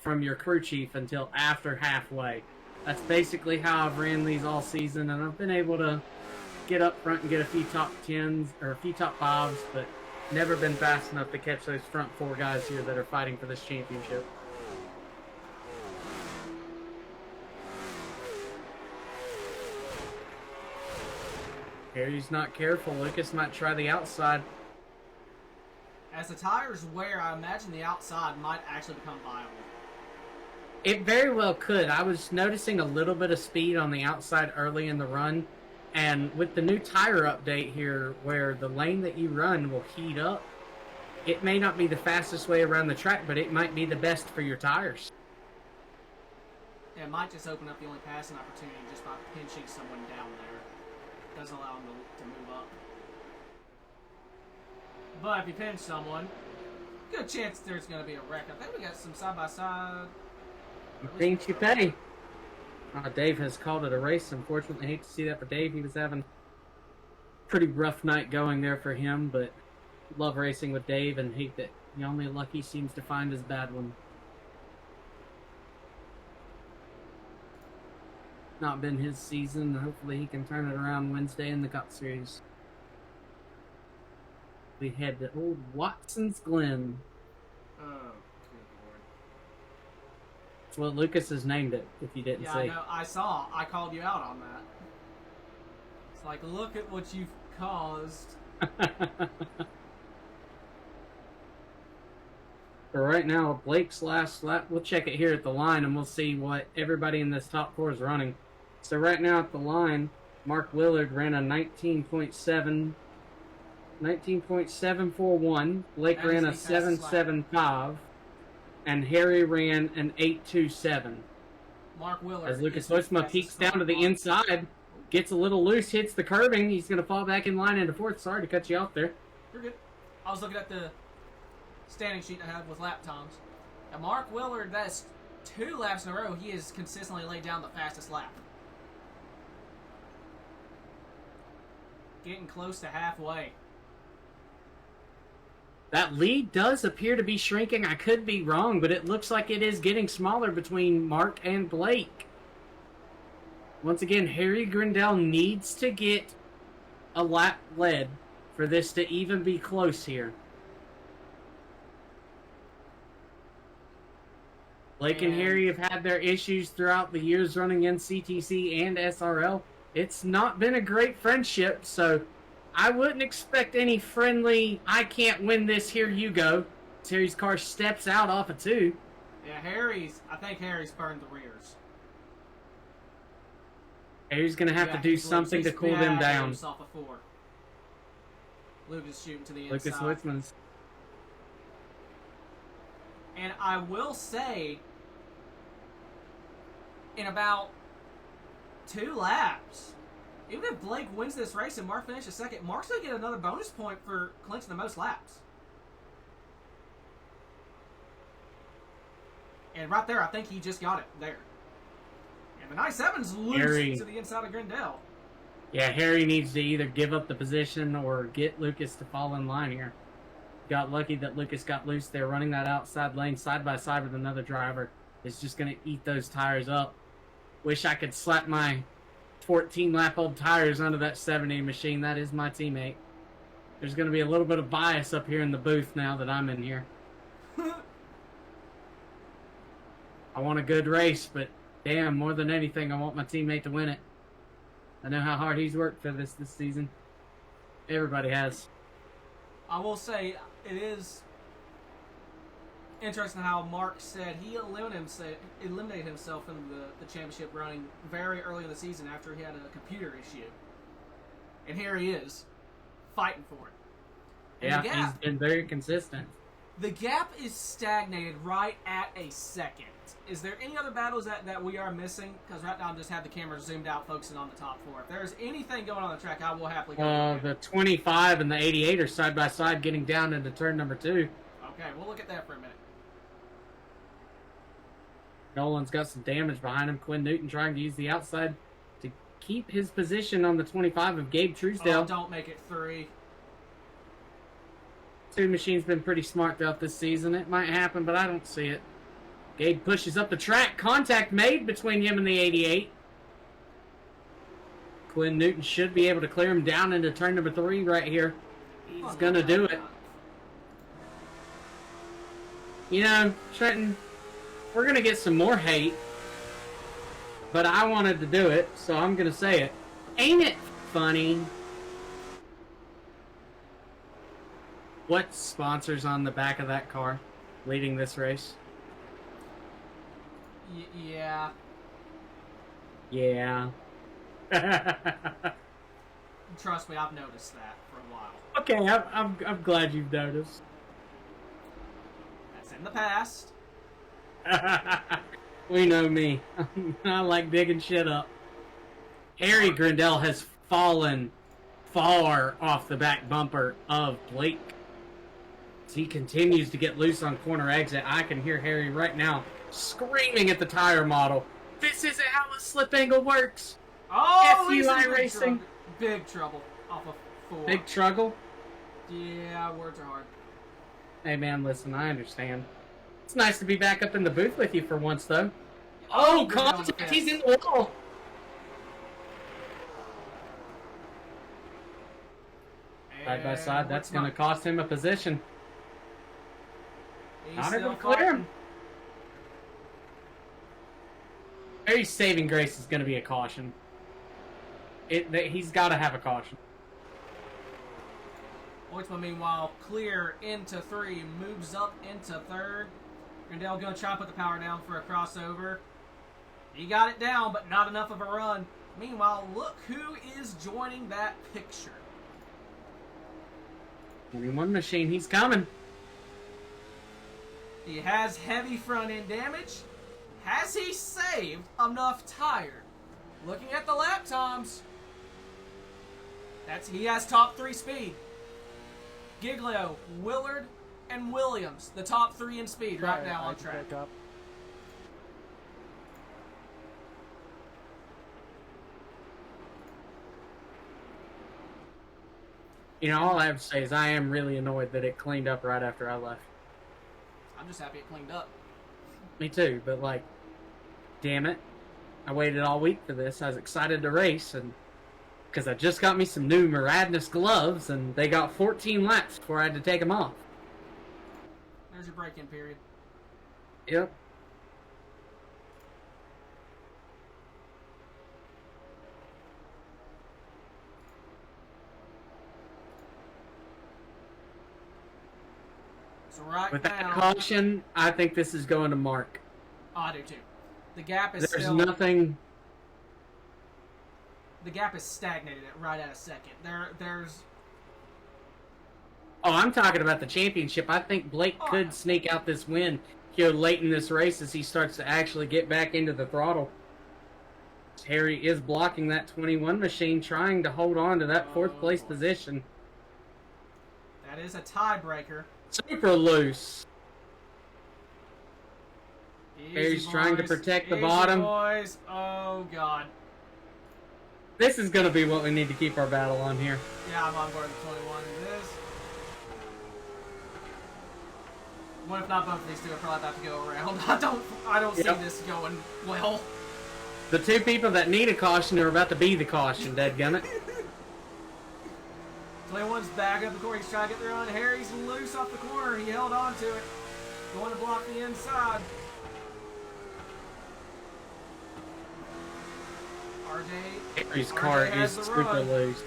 from your crew chief until after halfway. That's basically how I've ran these all season, and I've been able to get up front and get a few top 10s or a few top 5s, but never been fast enough to catch those front 4 guys here that are fighting for this championship. Harry's not careful. Lucas might try the outside. As the tires wear, I imagine the outside might actually become viable. It very well could. I was noticing a little bit of speed on the outside early in the run. And with the new tire update here, where the lane that you run will heat up, it may not be the fastest way around the track, but it might be the best for your tires. It might just open up the only passing opportunity just by pinching someone down there. It doesn't allow them to move up. But if you pinch someone, good chance there's going to be a wreck. I think we got some side-by-side. You think you pay. Dave has called it a race. Unfortunately, I hate to see that for Dave. He was having a pretty rough night going there for him, but love racing with Dave and hate that the only luck he seems to find is bad one. Not been his season. Hopefully he can turn it around Wednesday in the Cup Series. We head to old Watson's Glen. Oh, good lord. That's what Lucas has named it, if you didn't Yeah, see. I know. I saw. I called you out on that. It's like, look at what you've caused. For right now, Blake's last lap, we'll check it here at the line and we'll see what everybody in this top 4 is running. So right now at the line, Mark Willard ran a 19.741. Blake ran a 7.75. And Harry ran an 8.27. Mark Willard. As Lucas Hoytsma peeks down to the inside, gets a little loose, hits the curbing. He's going to fall back in line into 4th. Sorry to cut you off there. You're good. I was looking at the standing sheet I have with lap times. Now, Mark Willard, that's 2 laps in a row. He has consistently laid down the fastest lap. Getting close to halfway. That lead does appear to be shrinking. I could be wrong, but it looks like it is getting smaller between Mark and Blake. Once again, Harry Grindell needs to get a lap led for this to even be close here. Blake and Harry have had their issues throughout the years running in CTC and SRL. It's not been a great friendship, so I wouldn't expect any friendly, I can't win this, here you go, Terry's car steps out off of 2. Yeah, I think Harry's burned the rears. Harry's going to have to do something to cool them down. Himself a 4. Lucas shooting to the Lucas inside. Whitman's. And I will say, in about 2 laps, even if Blake wins this race and Mark finishes second, Mark's going to get another bonus point for clinching the most laps. And right there, I think he just got it there. And the 97's loose to the inside of Grindell. Yeah, Harry needs to either give up the position or get Lucas to fall in line here. Got lucky that Lucas got loose there, running that outside lane side by side with another driver. Is just going to eat those tires up. Wish I could slap my 14-lap-old tires onto that 70 machine. That is my teammate. There's going to be a little bit of bias up here in the booth now that I'm in here. I want a good race, but damn, more than anything, I want my teammate to win it. I know how hard he's worked for this season. Everybody has. I will say, it is interesting how Mark said he eliminated himself in the championship running very early in the season after he had a computer issue. And here he is, fighting for it. And yeah, he's been very consistent. The gap is stagnated right at a second. Is there any other battles that we are missing? Because right now I just have the camera zoomed out, focusing on the top 4. If there's anything going on the track, I will happily go. The 25 and the 88 are side by side getting down into turn number 2. Okay, we'll look at that for a minute. Nolan's got some damage behind him. Quinn Newton trying to use the outside to keep his position on the 25 of Gabe Truesdale. Oh, don't make it 3. 2 Machine's been pretty smart throughout this season. It might happen, but I don't see it. Gabe pushes up the track. Contact made between him and the 88. Quinn Newton should be able to clear him down into turn number 3 right here. He's going to do it. You know, Trenton, we're going to get some more hate, but I wanted to do it, so I'm going to say it. Ain't it funny? What sponsor's on the back of that car leading this race? Yeah. Yeah. Trust me, I've noticed that for a while. Okay, I'm glad you've noticed. That's in the past. We know me. I like digging shit up. Harry Grindell has fallen far off the back bumper of Blake. As he continues to get loose on corner exit, I can hear Harry right now screaming at the tire model. This isn't how a slip angle works. Oh, FUI Racing. Big trouble off of 4. Big trouble? Yeah, words are hard. Hey man, listen, I understand. It's nice to be back up in the booth with you for once, though. Oh, contact! He's in the wall! Side by side, that's going to cost him a position. Not able to clear him. Harry's saving grace is going to be a caution. He's got to have a caution. Oitzman, meanwhile, clear into 3, moves up into 3rd. Grindell going to try to put the power down for a crossover. He got it down, but not enough of a run. Meanwhile, look who is joining that picture. 21 Machine, he's coming. He has heavy front end damage. Has he saved enough tire? Looking at the lap times, he has top 3 speed. Giglio, Willard, and Williams, the top 3 in speed right now on track. You know, all I have to say is I am really annoyed that it cleaned up right after I left. I'm just happy it cleaned up. Me too, but like, damn it. I waited all week for this. I was excited to race, and because I just got me some new Muradness gloves, and they got 14 laps before I had to take them off. There's your break-in period. Yep. So right With that now, caution, I think this is going to Mark. I do too. The gap is There's still nothing. The gap is stagnated right at a second. There's. Oh, I'm talking about the championship. I think Blake could sneak out this win here late in this race as he starts to actually get back into the throttle. Harry is blocking that 21 machine, trying to hold on to that fourth place position. That is a tiebreaker. Super loose. Harry's Easy, trying to boys. protect the Easy, bottom. Boys. Oh God. This is going to be what we need to keep our battle on here. Yeah, I'm on board with 21. This. What if not both of these two are probably about to go around? I don't see this going well. The two people that need a caution are about to be the caution, dadgummit. 21's back up the corner. He's trying to get the run. Harry's loose off the corner. He held on to it. Going to block the inside. Harry's car is super loose.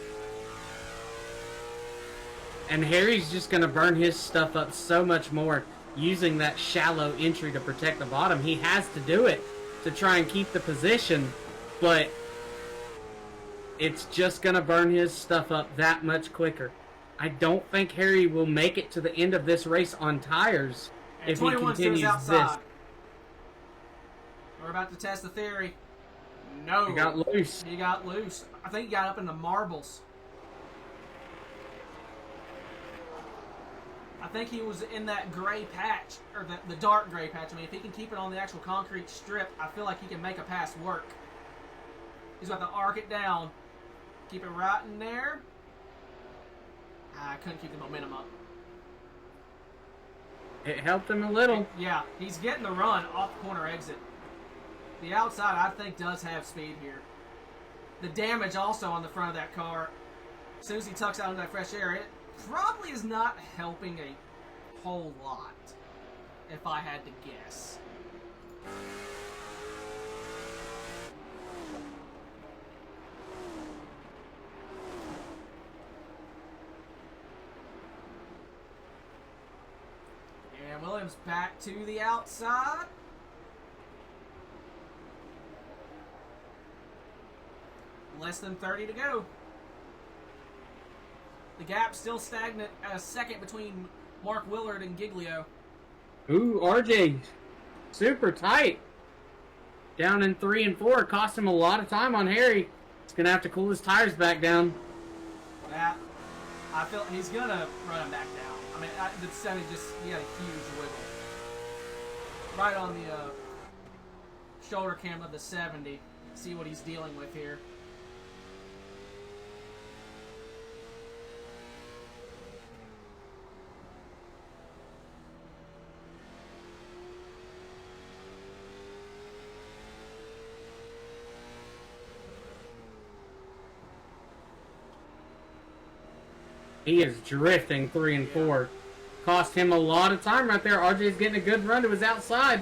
And Harry's just going to burn his stuff up so much more using that shallow entry to protect the bottom. He has to do it to try and keep the position, but it's just going to burn his stuff up that much quicker. I don't think Harry will make it to the end of this race on tires if he continues this. We're about to test the theory. No. He got loose. He got loose. I think he got up in the marbles. I think he was in that gray patch, or the dark gray patch. I mean, if he can keep it on the actual concrete strip, I feel like he can make a pass work. He's about to arc it down. Keep it right in there. I couldn't keep the momentum up. It helped him a little. Yeah, he's getting the run off the corner exit. The outside, I think, does have speed here. The damage also on the front of that car, as soon as he tucks out into that fresh air, it probably is not helping a whole lot, if I had to guess. And Williams back to the outside. Less than 30 to go. The gap still stagnant at a second between Mark Willard and Giglio. Ooh, RJ, super tight. Down in 3 and 4, cost him a lot of time on Harry. He's going to have to cool his tires back down. That, I feel he's going to run him back down. I mean, the 70 he had a huge wiggle. Right on the shoulder cam of the 70. See what he's dealing with here. He is drifting 3 and 4. Cost him a lot of time right there. RJ's getting a good run to his outside.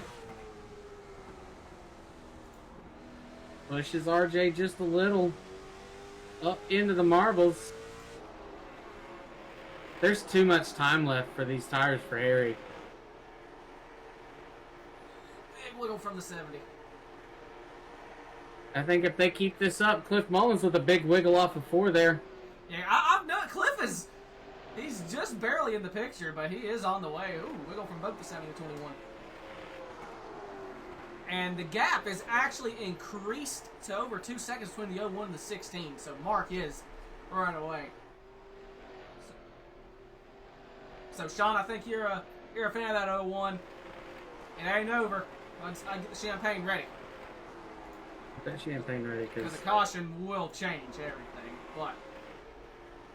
Pushes RJ just a little up into the marbles. There's too much time left for these tires for Harry. Big wiggle from the 70. I think if they keep this up, Cliff Mullins with a big wiggle off of 4 there. Yeah, I've not. Cliff is. He's just barely in the picture, but he is on the way. Ooh, wiggle from both the 70 to 21. And the gap is actually increased to over 2 seconds between the 01 and the 16. So Mark is right away. So Sean, I think you're a fan of that 01. It ain't over. I get the champagne ready. Get that champagne ready, Because the caution will change everything. But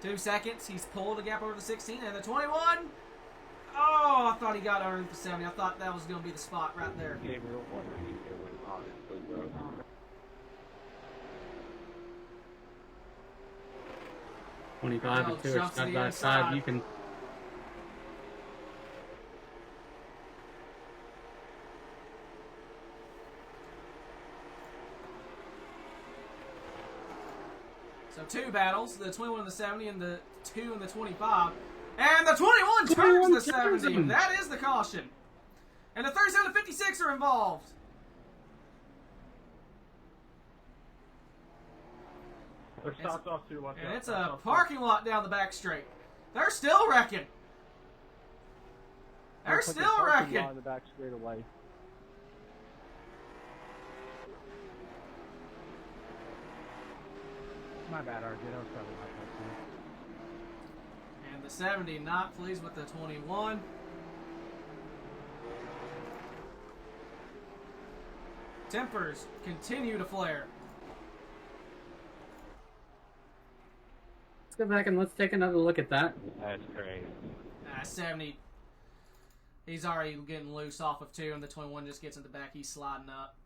2 seconds, he's pulled the gap over the 16 and the 21. Oh, I thought he got over the 70. I thought that was going to be the spot right there. Gabriel, what are you doing, honestly, bro? 25 and 2 are side by side. You can. So 2 battles, the 21 and the 70 and the 2 and the 25. And the 21 turns 21 the turns 70. him. That is the caution. And the 37 to 56 are involved. They're stopped off too. Watch And out. it's Stopped a off. parking lot down the back straight. They're still wrecking. They're Looks like a still parking wrecking. lot in the back straightaway. My bad, RJ. That was probably my fault too. And the 70 not pleased with the 21. Tempers continue to flare. Let's go back and let's take another look at that. That's crazy. 70. He's already getting loose off of 2, and the 21 just gets in the back. He's sliding up.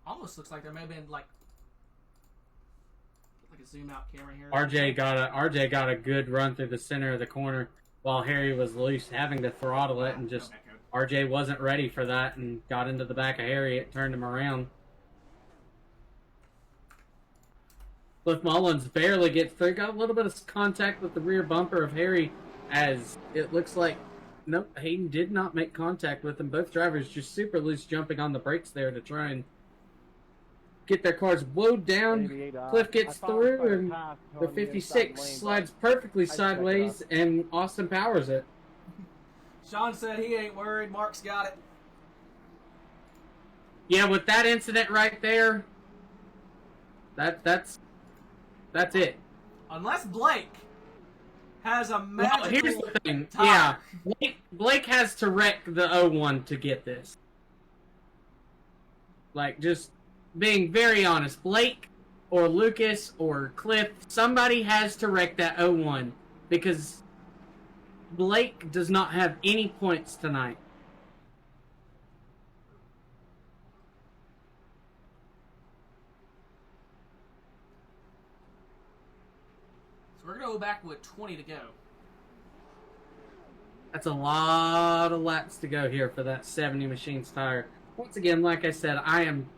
Almost looks like there may have been like a zoom out camera here. RJ got a good run through the center of the corner while Harry was loose, having to throttle it, and just RJ wasn't ready for that and got into the back of Harry. It turned him around. Cliff Mullins barely gets through. Got a little bit of contact with the rear bumper of Harry, as it looks like nope, Hayden did not make contact with him. Both drivers just super loose, jumping on the brakes there to try and get their cars woed down. Cliff gets through, and the 56 slides perfectly sideways, and Austin powers it. Sean said he ain't worried. Mark's got it. Yeah, with that incident right there, that's it. Unless Blake has a magical Well, here's the thing. tire. Yeah, Blake has to wreck the 01 to get this. Like, just being very honest, Blake or Lucas or Cliff, somebody has to wreck that 01 because Blake does not have any points tonight. So we're going to go back with 20 to go. That's a lot of laps to go here for that 70 Machines tire. Once again, like I said, I am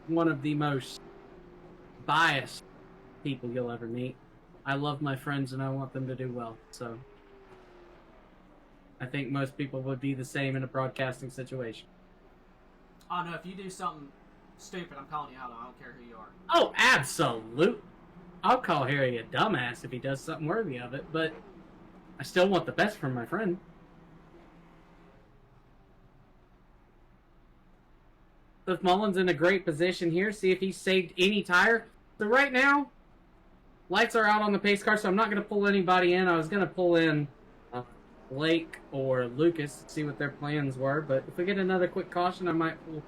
one of the most biased people you'll ever meet. I love my friends and I want them to do well. So I think most people would be the same in a broadcasting situation. Oh, no, if you do something stupid, I'm calling you out on. I don't care who you are. Oh, absolute. I'll call Harry a dumbass if he does something worthy of it, but I still want the best from my friend. Cliff Mullins in a great position here. See if he saved any tire. So right now, lights are out on the pace car, so I'm not going to pull anybody in. I was going to pull in Blake or Lucas, see what their plans were. But if we get another quick caution, I might pull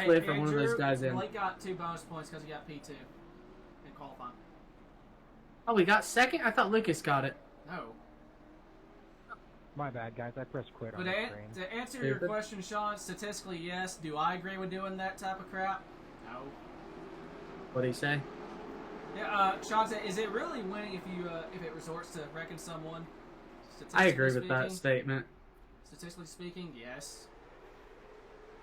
Cliff or one of those guys in. Blake got 2 bonus points because he got P2 in qualifying. Oh, we got second? I thought Lucas got it. No. My bad, guys. I pressed quit on But the screen. to answer your question, Sean, statistically, yes. Do I agree with doing that type of crap? No. What did he say? Yeah, Sean said, is it really winning if it resorts to wrecking someone? I agree with that statement. Statistically speaking, yes.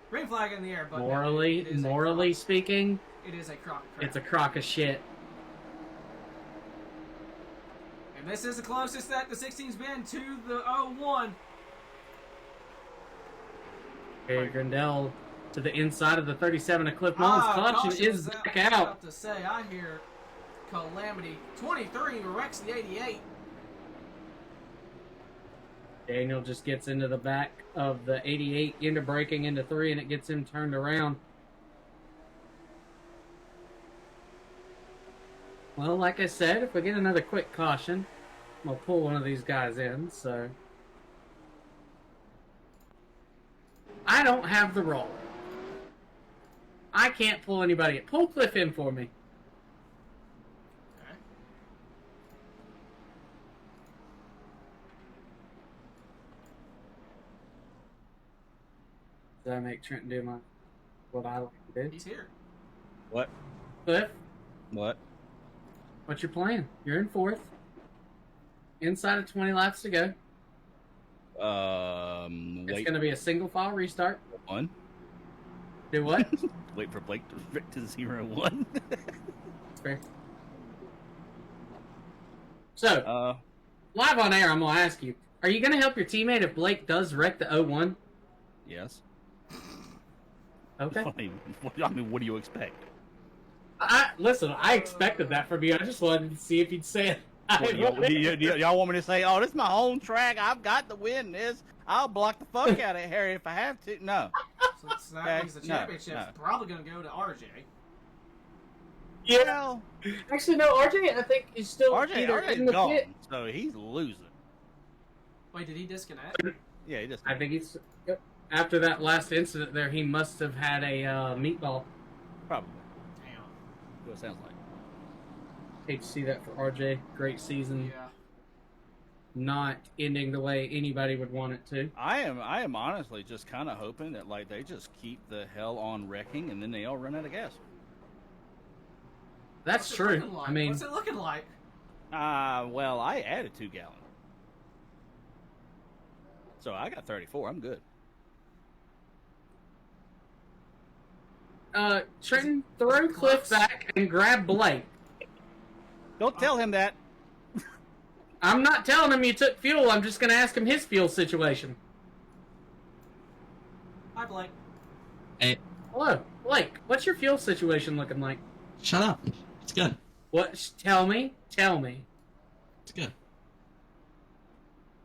Green flag in the air, but Morally speaking, it is a crock of crap. it's a crock of shit. And this is the closest that the 16's been to the 01. Harry Grindell to the inside of the 37 of Cliff Mullins. Caution is back out. I was about to say, I hear calamity. 23 wrecks the 88. Daniel just gets into the back of the 88, into braking into 3, and it gets him turned around. Well, like I said, if we get another quick caution, we'll pull one of these guys in, so. I don't have the roll. I can't pull anybody in. Pull Cliff in for me. Okay. Did I make Trenton do what I like to do? He's here. What? Cliff, What? what's your plan? You're in 4th. Inside of 20 laps to go. It's Wait going to be a single file restart. one. Do what? Wait for Blake to wreck to 0-1. Fair. So, live on air, I'm gonna ask you: are you gonna help your teammate if Blake does wreck the 01? Yes. Okay. I mean, what do you expect? Listen, I expected that from you. I just wanted to see if you'd say it. Y'all want me to say, "Oh, this is my home track. I've got to win this. I'll block the fuck out of Harry if I have to." No. So that means the championship's probably going to go to RJ. Yeah. Actually, no, RJ, I think he's still RJ's in the gone, pit. so he's losing. Wait, did he disconnect? Yeah, he just. I think he's. Yep. After that last incident there, he must have had a meatball. Probably. Damn. What it sounds like. Hate to see that for RJ. Great season. Yeah. Not ending the way anybody would want it to. I am honestly just kind of hoping that like they just keep the hell on wrecking and then they all run out of gas. That's true. Like? I mean, what's it looking like? Well, I added 2 gallons, so I got 34. I'm good. Trenton, throw Cliff back and grab Blake. Don't tell him that. I'm not telling him you took fuel. I'm just going to ask him his fuel situation. Hi, Blake. Hey. Hello, Blake. What's your fuel situation looking like? Shut up. It's good. What? Tell me. Tell me. It's good.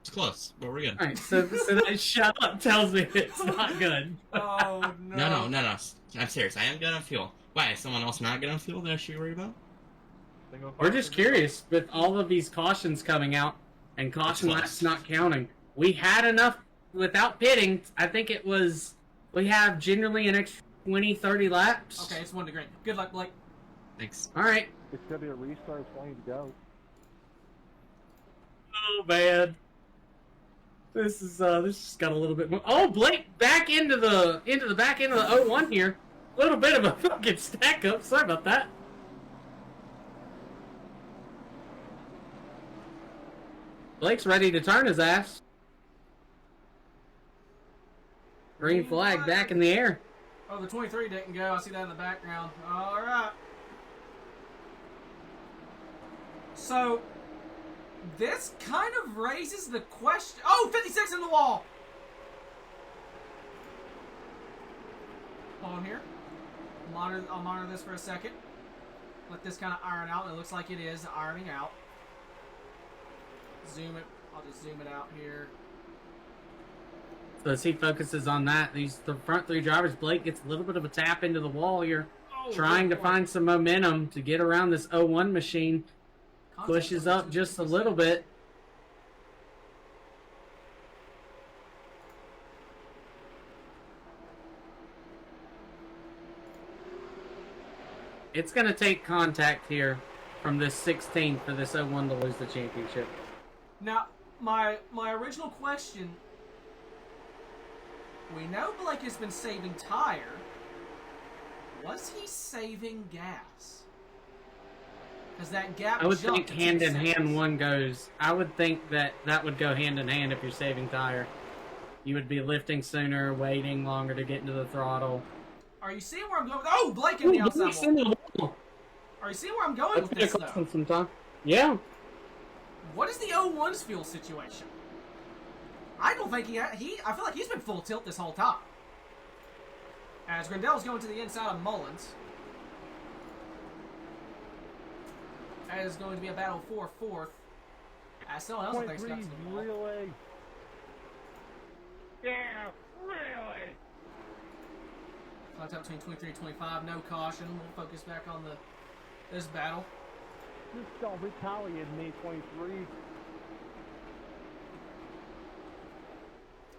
It's close, but we're good. All right. So that shut up tells me it's not good. Oh no. No. I'm serious. I am good on fuel. Why? Is someone else not good on fuel that I should worry about? We're just curious with all of these cautions coming out and caution laps not counting. We had enough without pitting. I think it was, we have generally an extra 20, 30 laps. Okay, it's 1 degree. Good luck, Blake. Thanks. All right. It's gonna be a restart. 20 to go. Oh man, this just got a little bit more. Oh, Blake back into the back end of the 01 here. A little bit of a fucking stack up. Sorry about that. Blake's ready to turn his ass. Green flag back in the air. Oh, the 23 didn't go. I see that in the background. All right. So, this kind of raises the question. Oh, 56 in the wall. Hold on here. I'll monitor this for a second. Let this kind of iron out. It looks like it is ironing out. Zoom it. I'll just zoom it out here. So as he focuses on that, the front 3 drivers, Blake gets a little bit of a tap into the wall here, trying to find some momentum to get around this 01 machine. Pushes up just a little bit. It's going to take contact here from this 16 for this 01 to lose the championship. Now, my original question, we know Blake has been saving tire. Was he saving gas? Because that gap I would jumped think to hand 2 in hand seconds. one goes. I would think that would go hand in hand if you're saving tire. You would be lifting sooner, waiting longer to get into the throttle. Are you seeing where I'm going? Oh, Blake in the outside Blake's in wall. the wall. Are you seeing where I'm going with this, though? Some time. Yeah. What is the 01's fuel situation? I don't think I feel like he's been full tilt this whole time. As Grindel's going to the inside of Mullins. That is going to be a battle for 4th. As someone else I think's got to the wall. Really? Yeah, really. Contact between 23 and 25. No caution. We'll focus back on this battle. Just don't retaliate me, 23.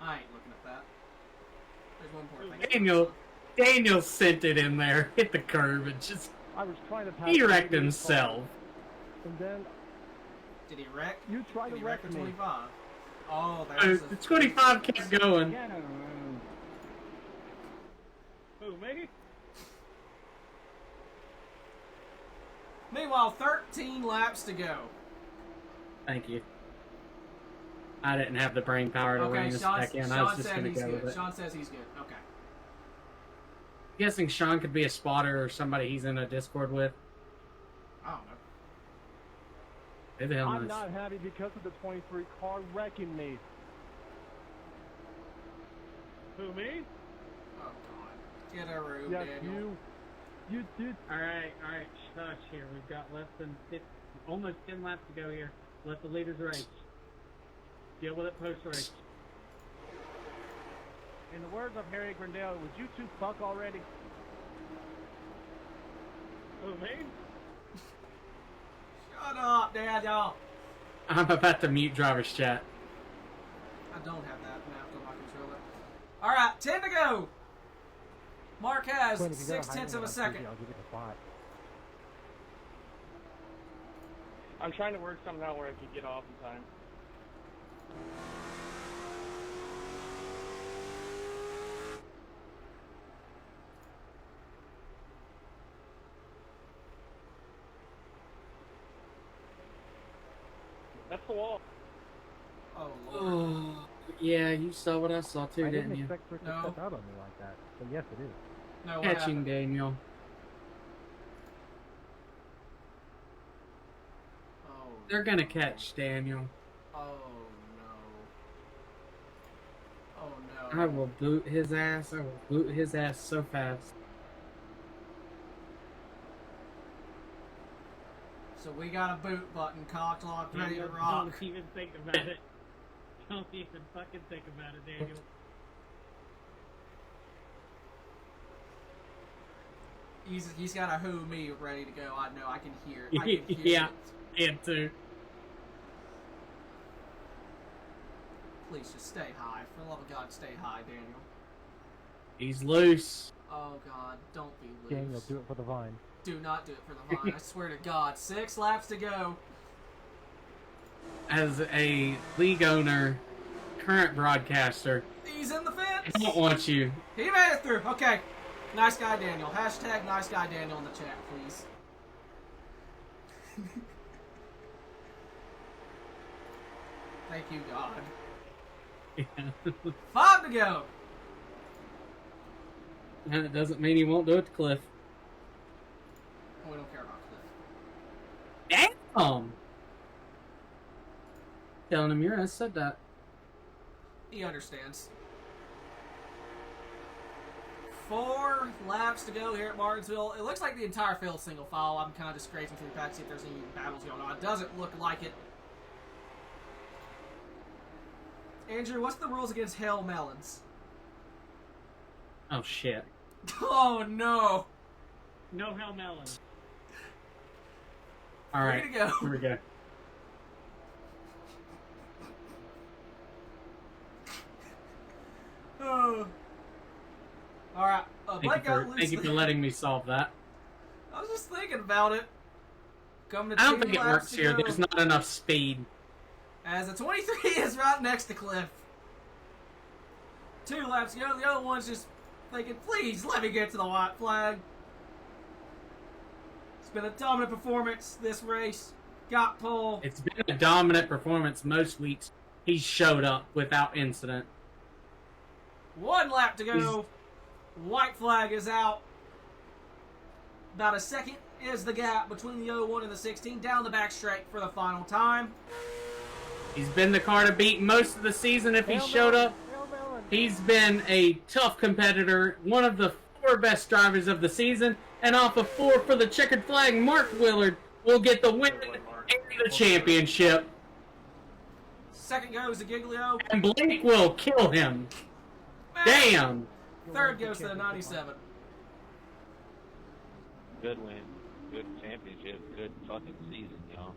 I ain't looking at that. There's one more thing. Daniel sent it in there, hit the curb, and just I was trying to pass he wrecked the himself. And then Did he wreck? you tried Did to he wreck wreck the me. 25? Oh, there's The 25 kept going. Who, me? Meanwhile, 13 laps to go. Thank you. I didn't have the brain power to Okay, rein this Sean back in. I was just said going to he's go with good. it. Sean says he's good. Okay. Guessing Sean could be a spotter or somebody he's in a Discord with. I don't know. Stay the hell I'm nice. not happy because of the 23 car wrecking me. Who, me? Oh, God. Get a room, Yes, Daniel. you did. All right, shush here. We've got less than almost 10 laps to go here. Let the leaders race. Deal with it post-race. In the words of Harry Grandel, would you two fuck already? Who, me? Shut up, Daniel. I'm about to mute driver's chat. I don't have that mapped on my controller. All right, 10 to go. Mark has Quinn, if you go 6/10 of a higher second. I'll give you the spot. I'm trying to work something out where I could get off in time. That's the wall. Oh, Lord. Yeah, you saw what I saw too, I didn't didn't you? expect Rick to No. step out on me like that, but yes, it is. No, what Catching happened? Daniel. Oh, They're gonna catch Daniel. oh, no. Oh, no. I will boot his ass. I will boot his ass so fast. So we got a boot button cocked, locked, ready to Daniel, rock. Don't even think about it. Don't even fucking think about it, Daniel. He's got a who me ready to go. I know. I can hear it. I can hear Yeah, it. and too. Please just stay high. For the love of God, stay high, Daniel. He's loose. Oh, God. Don't be loose. Daniel, do it for the vine. Do not do it for the vine. I swear to God. 6 laps to go. As a league owner, current broadcaster, He's in the fence. I don't want you. He made it through. Okay. Nice guy, Daniel. Hashtag nice guy, Daniel in the chat, please. Thank you, God. 5 to go. And it doesn't mean he won't do it to Cliff. We don't care about Cliff. Damn! Telling him your ass said that. He understands. 4 laps to go here at Martinsville. It looks like the entire field's single file. I'm kind of just scraping through the pack to see if there's any battles going on. It doesn't look like it. Andrew, what's the rules against hail melons? Oh shit. Oh no! No hell melon. Alright, Way to go. here we go. Oh. Alright, Blake got loose. Thank you for letting me solve that. I was just thinking about it. Coming to I don't 2 think it laps works to here. go. There's not enough speed. As the 23 is right next to Cliff. 2 laps to go. The other one's just thinking, please let me get to the white flag. It's been a dominant performance this race. Got pole. It's been a dominant performance most weeks. He's showed up without incident. 1 lap to go. White flag is out. About a second is the gap between the 01 and the 16. Down the back straight for the final time. He's been the car to beat most of the season if he showed up. He's been a tough competitor, one of the 4 best drivers of the season, and off of 4 for the checkered flag, Mark Willard will get the win and the championship. Second goes to Giglio. And Blake will kill him. Damn. Third goes to the 97. Good win, good championship, good fucking season, y'all.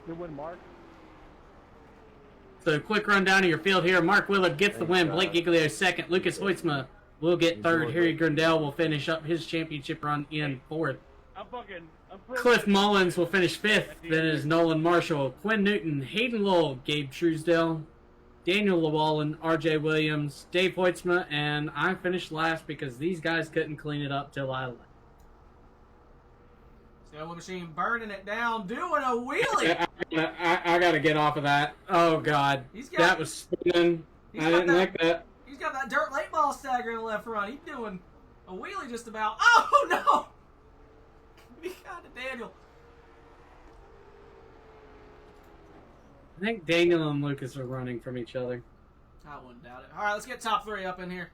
Good win, Mark. So quick rundown of your field here. Mark Willard gets the win. Blake Giglio second. Lucas Hoytsma will get third. Harry Grandel will finish up his championship run in 4th. I'm Cliff Mullins will finish 5th. Then is Nolan Marshall, Quinn Newton, Hayden Lowell, Gabe Truesdale, Daniel Llewellyn, R.J. Williams, Dave Hoytsma, and I finished last because these guys couldn't clean it up till I left. Yellow machine burning it down, doing a wheelie. I gotta get off of that. Oh god, that was spinning. I didn't like that. He's got that dirt late ball stagger in the left front. He's doing a wheelie just about. Oh no! We got to Daniel. think Daniel and Lucas are running from each other. I wouldn't doubt it. All right, let's get top 3 up in here.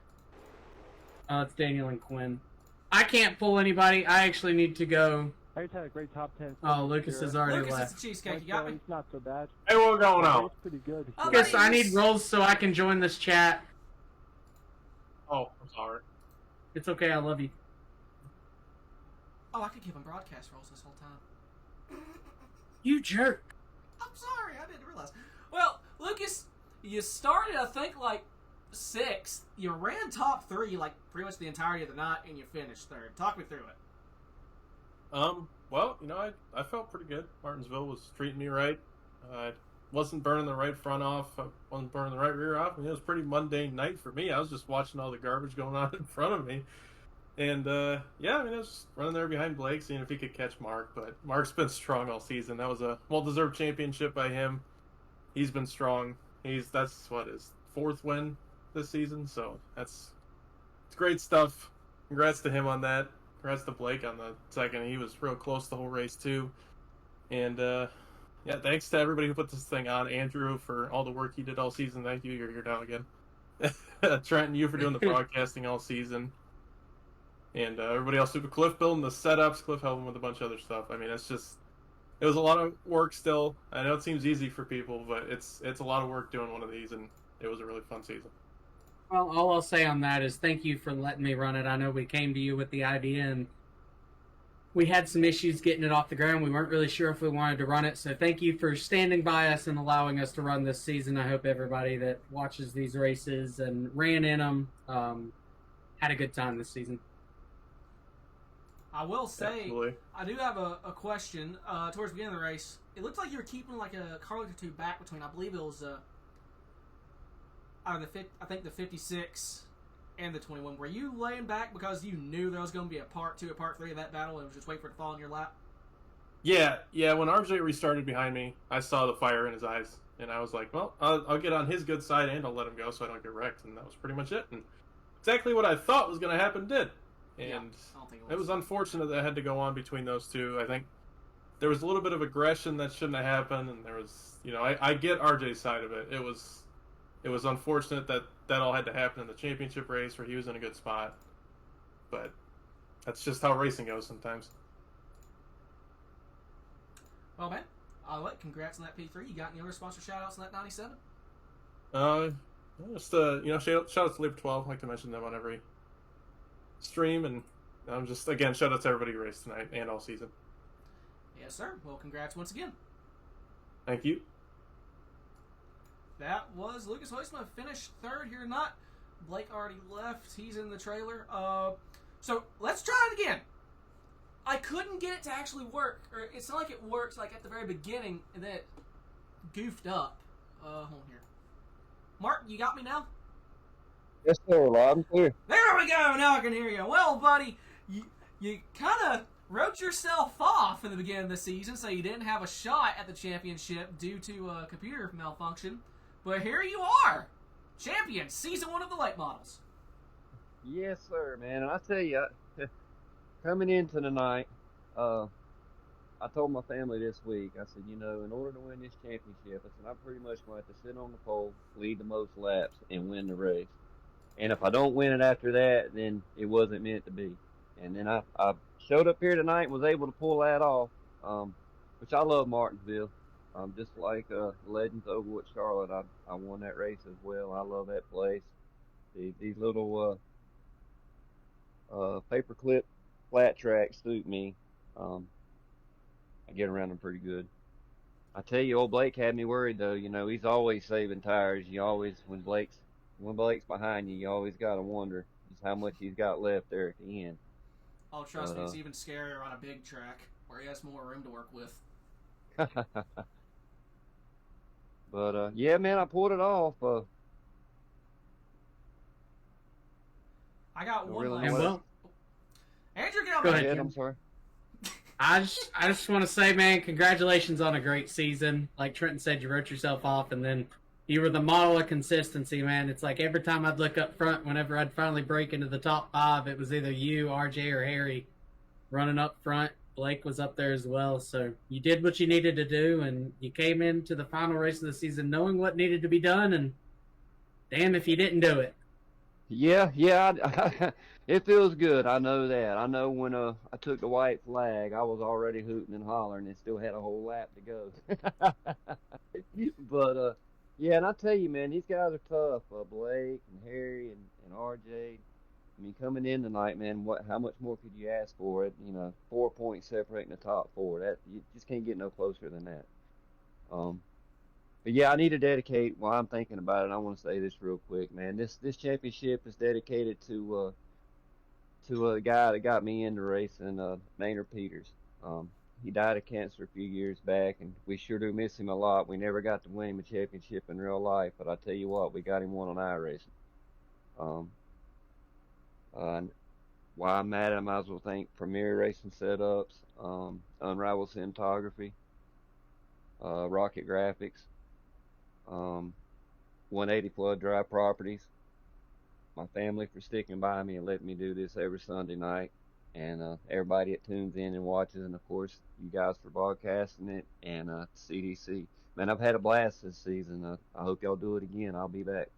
It's Daniel and Quinn. I can't pull anybody. I actually need to go. I just had a great top 10. Oh, Lucas has already Lucas, left. it's the cheesecake. You got me? It's not so bad. Hey, what's going on? It's pretty good. Lucas, I need rolls so I can join this chat. Oh, I'm sorry. It's okay. I love you. Oh, I could give him broadcast roles this whole time. You jerk. I'm sorry, I didn't realize. Well, Lucas, you started, I think, like 6th. You ran top 3, like, pretty much the entirety of the night, and you finished 3rd. Talk me through it. Well, you know, I felt pretty good. Martinsville was treating me right. I wasn't burning the right front off. I wasn't burning the right rear off. I mean, it was a pretty mundane night for me. I was just watching all the garbage going on in front of me. And, yeah, I mean, I was just running there behind Blake, seeing if he could catch Mark. But Mark's been strong all season. That was a well-deserved championship by him. He's been strong. That's his 4th win this season. So it's great stuff. Congrats to him on that. Congrats to Blake on the 2nd. He was real close the whole race, too. And, yeah, thanks to everybody who put this thing on. Andrew for all the work he did all season. Thank you. You're here now again. Trent, you for doing the broadcasting all season. And everybody else, Super Cliff building the setups, Cliff helping with a bunch of other stuff. I mean, it was a lot of work still. I know it seems easy for people, but it's a lot of work doing one of these, and it was a really fun season. Well, all I'll say on that is thank you for letting me run it. I know we came to you with the idea, and we had some issues getting it off the ground. We weren't really sure if we wanted to run it, so thank you for standing by us and allowing us to run this season. I hope everybody that watches these races and ran in them had a good time this season. I will say, Absolutely. I do have a question. Towards the beginning of the race, it looked like you were keeping like a car or 2 back between, I believe it was I think the 56 and the 21. Were you laying back because you knew there was going to be a part 2 or part 3 of that battle and was just waiting for it to fall in your lap? Yeah. When RJ restarted behind me, I saw the fire in his eyes, and I was like, well, I'll get on his good side and I'll let him go so I don't get wrecked, and that was pretty much it. And exactly what I thought was going to happen did. And yeah, I don't think it was unfortunate that I had to go on between those two. I think there was a little bit of aggression that shouldn't have happened, and there was, I get RJ's side of it. It was unfortunate that all had to happen in the championship race where he was in a good spot, but that's just how racing goes sometimes. Well, man, congrats on that P3. You got any other sponsor shout-outs on that 97? Just shout out to Libre 12. I like to mention them on every stream, and just again shout out to everybody who raced tonight and all season. Yes, sir. Well, congrats once again. Thank you. That was Lucas Huisman, finished 3rd here tonight. Blake already left. He's in the trailer. So let's try it again. I couldn't get it to actually work. Or it's not like it works like at the very beginning and then it goofed up. Hold on here. Mark, you got me now? Yes, sir. Loud and clear. There we go. Now I can hear you. Well, buddy, you kind of wrote yourself off in the beginning of the season, so you didn't have a shot at the championship due to a computer malfunction. But here you are, champion, season 1 of the late models. Yes, sir, man. And I tell you, coming into tonight, I told my family this week, I said, in order to win this championship, I said, I'm pretty much going to have to sit on the pole, lead the most laps, and win the race. And if I don't win it after that, then it wasn't meant to be. And then I showed up here tonight and was able to pull that off, which I love Martinsville. Just like Legends Oval at Charlotte, I won that race as well. I love that place. These little paperclip flat tracks suit me. I get around them pretty good. I tell you, old Blake had me worried though. He's always saving tires. You always, when Blake's behind you, you always gotta wonder just how much he's got left there at the end. Oh, trust me, it's even scarier on a big track where he has more room to work with. But yeah, man, I pulled it off. I got one really last. Andrew, get out Go of ahead. I'm sorry. I just want to say, man, congratulations on a great season. Like Trenton said, you wrote yourself off, and then you were the model of consistency, man. It's like every time I'd look up front, whenever I'd finally break into the top 5, it was either you, RJ, or Harry running up front. Blake was up there as well. So you did what you needed to do, and you came into the final race of the season knowing what needed to be done, and damn if you didn't do it. Yeah, it feels good. I know that. I know when I took the white flag, I was already hooting and hollering and still had a whole lap to go. But yeah, and I tell you, man, these guys are tough. Blake and Harry and RJ. I mean, coming in tonight, man, how much more could you ask for it? 4 points separating the top four. That you just can't get no closer than that. Um, but yeah, I need to dedicate. While I'm thinking about it, I want to say this real quick, man. This championship is dedicated to a guy that got me into racing, Maynard Peters. He died of cancer a few years back, and we sure do miss him a lot. We never got to win him a championship in real life, but I tell you what, we got him one on iRacing. Um, and while I'm at it, I might as well thank Premier Racing Setups, Unrivaled Cinematography, Rocket Graphics, 180 Flood Drive Properties, my family for sticking by me and letting me do this every Sunday night, and everybody that tunes in and watches, and of course you guys for broadcasting it, and CDC. Man, I've had a blast this season. I hope y'all do it again. I'll be back.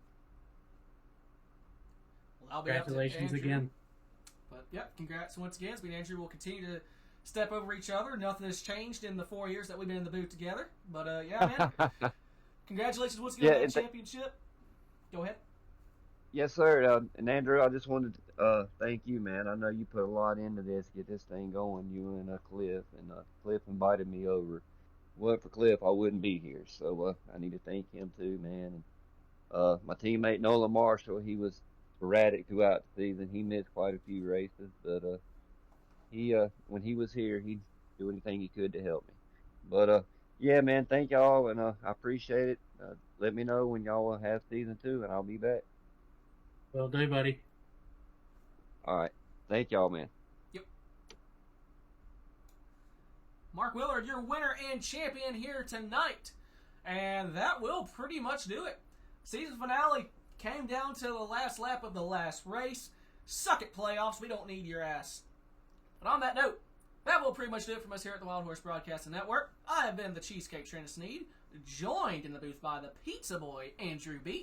Well, I'll be up to Congratulations Andrew. again. But yep, congrats once again. Me and Andrew will continue to step over each other. Nothing has changed in the 4 years that we've been in the booth together. But yeah, man. Congratulations once again on that championship. Go ahead. Yes, sir. And Andrew, I just wanted to thank you, man. I know you put a lot into this, get this thing going. You and Cliff, and Cliff invited me over. If it wasn't for Cliff, I wouldn't be here. So I need to thank him too, man. And my teammate Nolan Marshall, he was sporadic throughout the season. He missed quite a few races, but he when he was here, he'd do anything he could to help me. But yeah, man, thank y'all, and I appreciate it. Let me know when y'all will have season 2, and I'll be back. Will do, buddy. All right. Thank y'all, man. Yep. Mark Willard, your winner and champion here tonight. And that will pretty much do it. Season finale came down to the last lap of the last race. Suck it, playoffs. We don't need your ass. But on that note, that will pretty much do it from us here at the Wild Horse Broadcasting Network. I have been the Cheesecake Trent Sneed, joined in the booth by the Pizza Boy, Andrew B.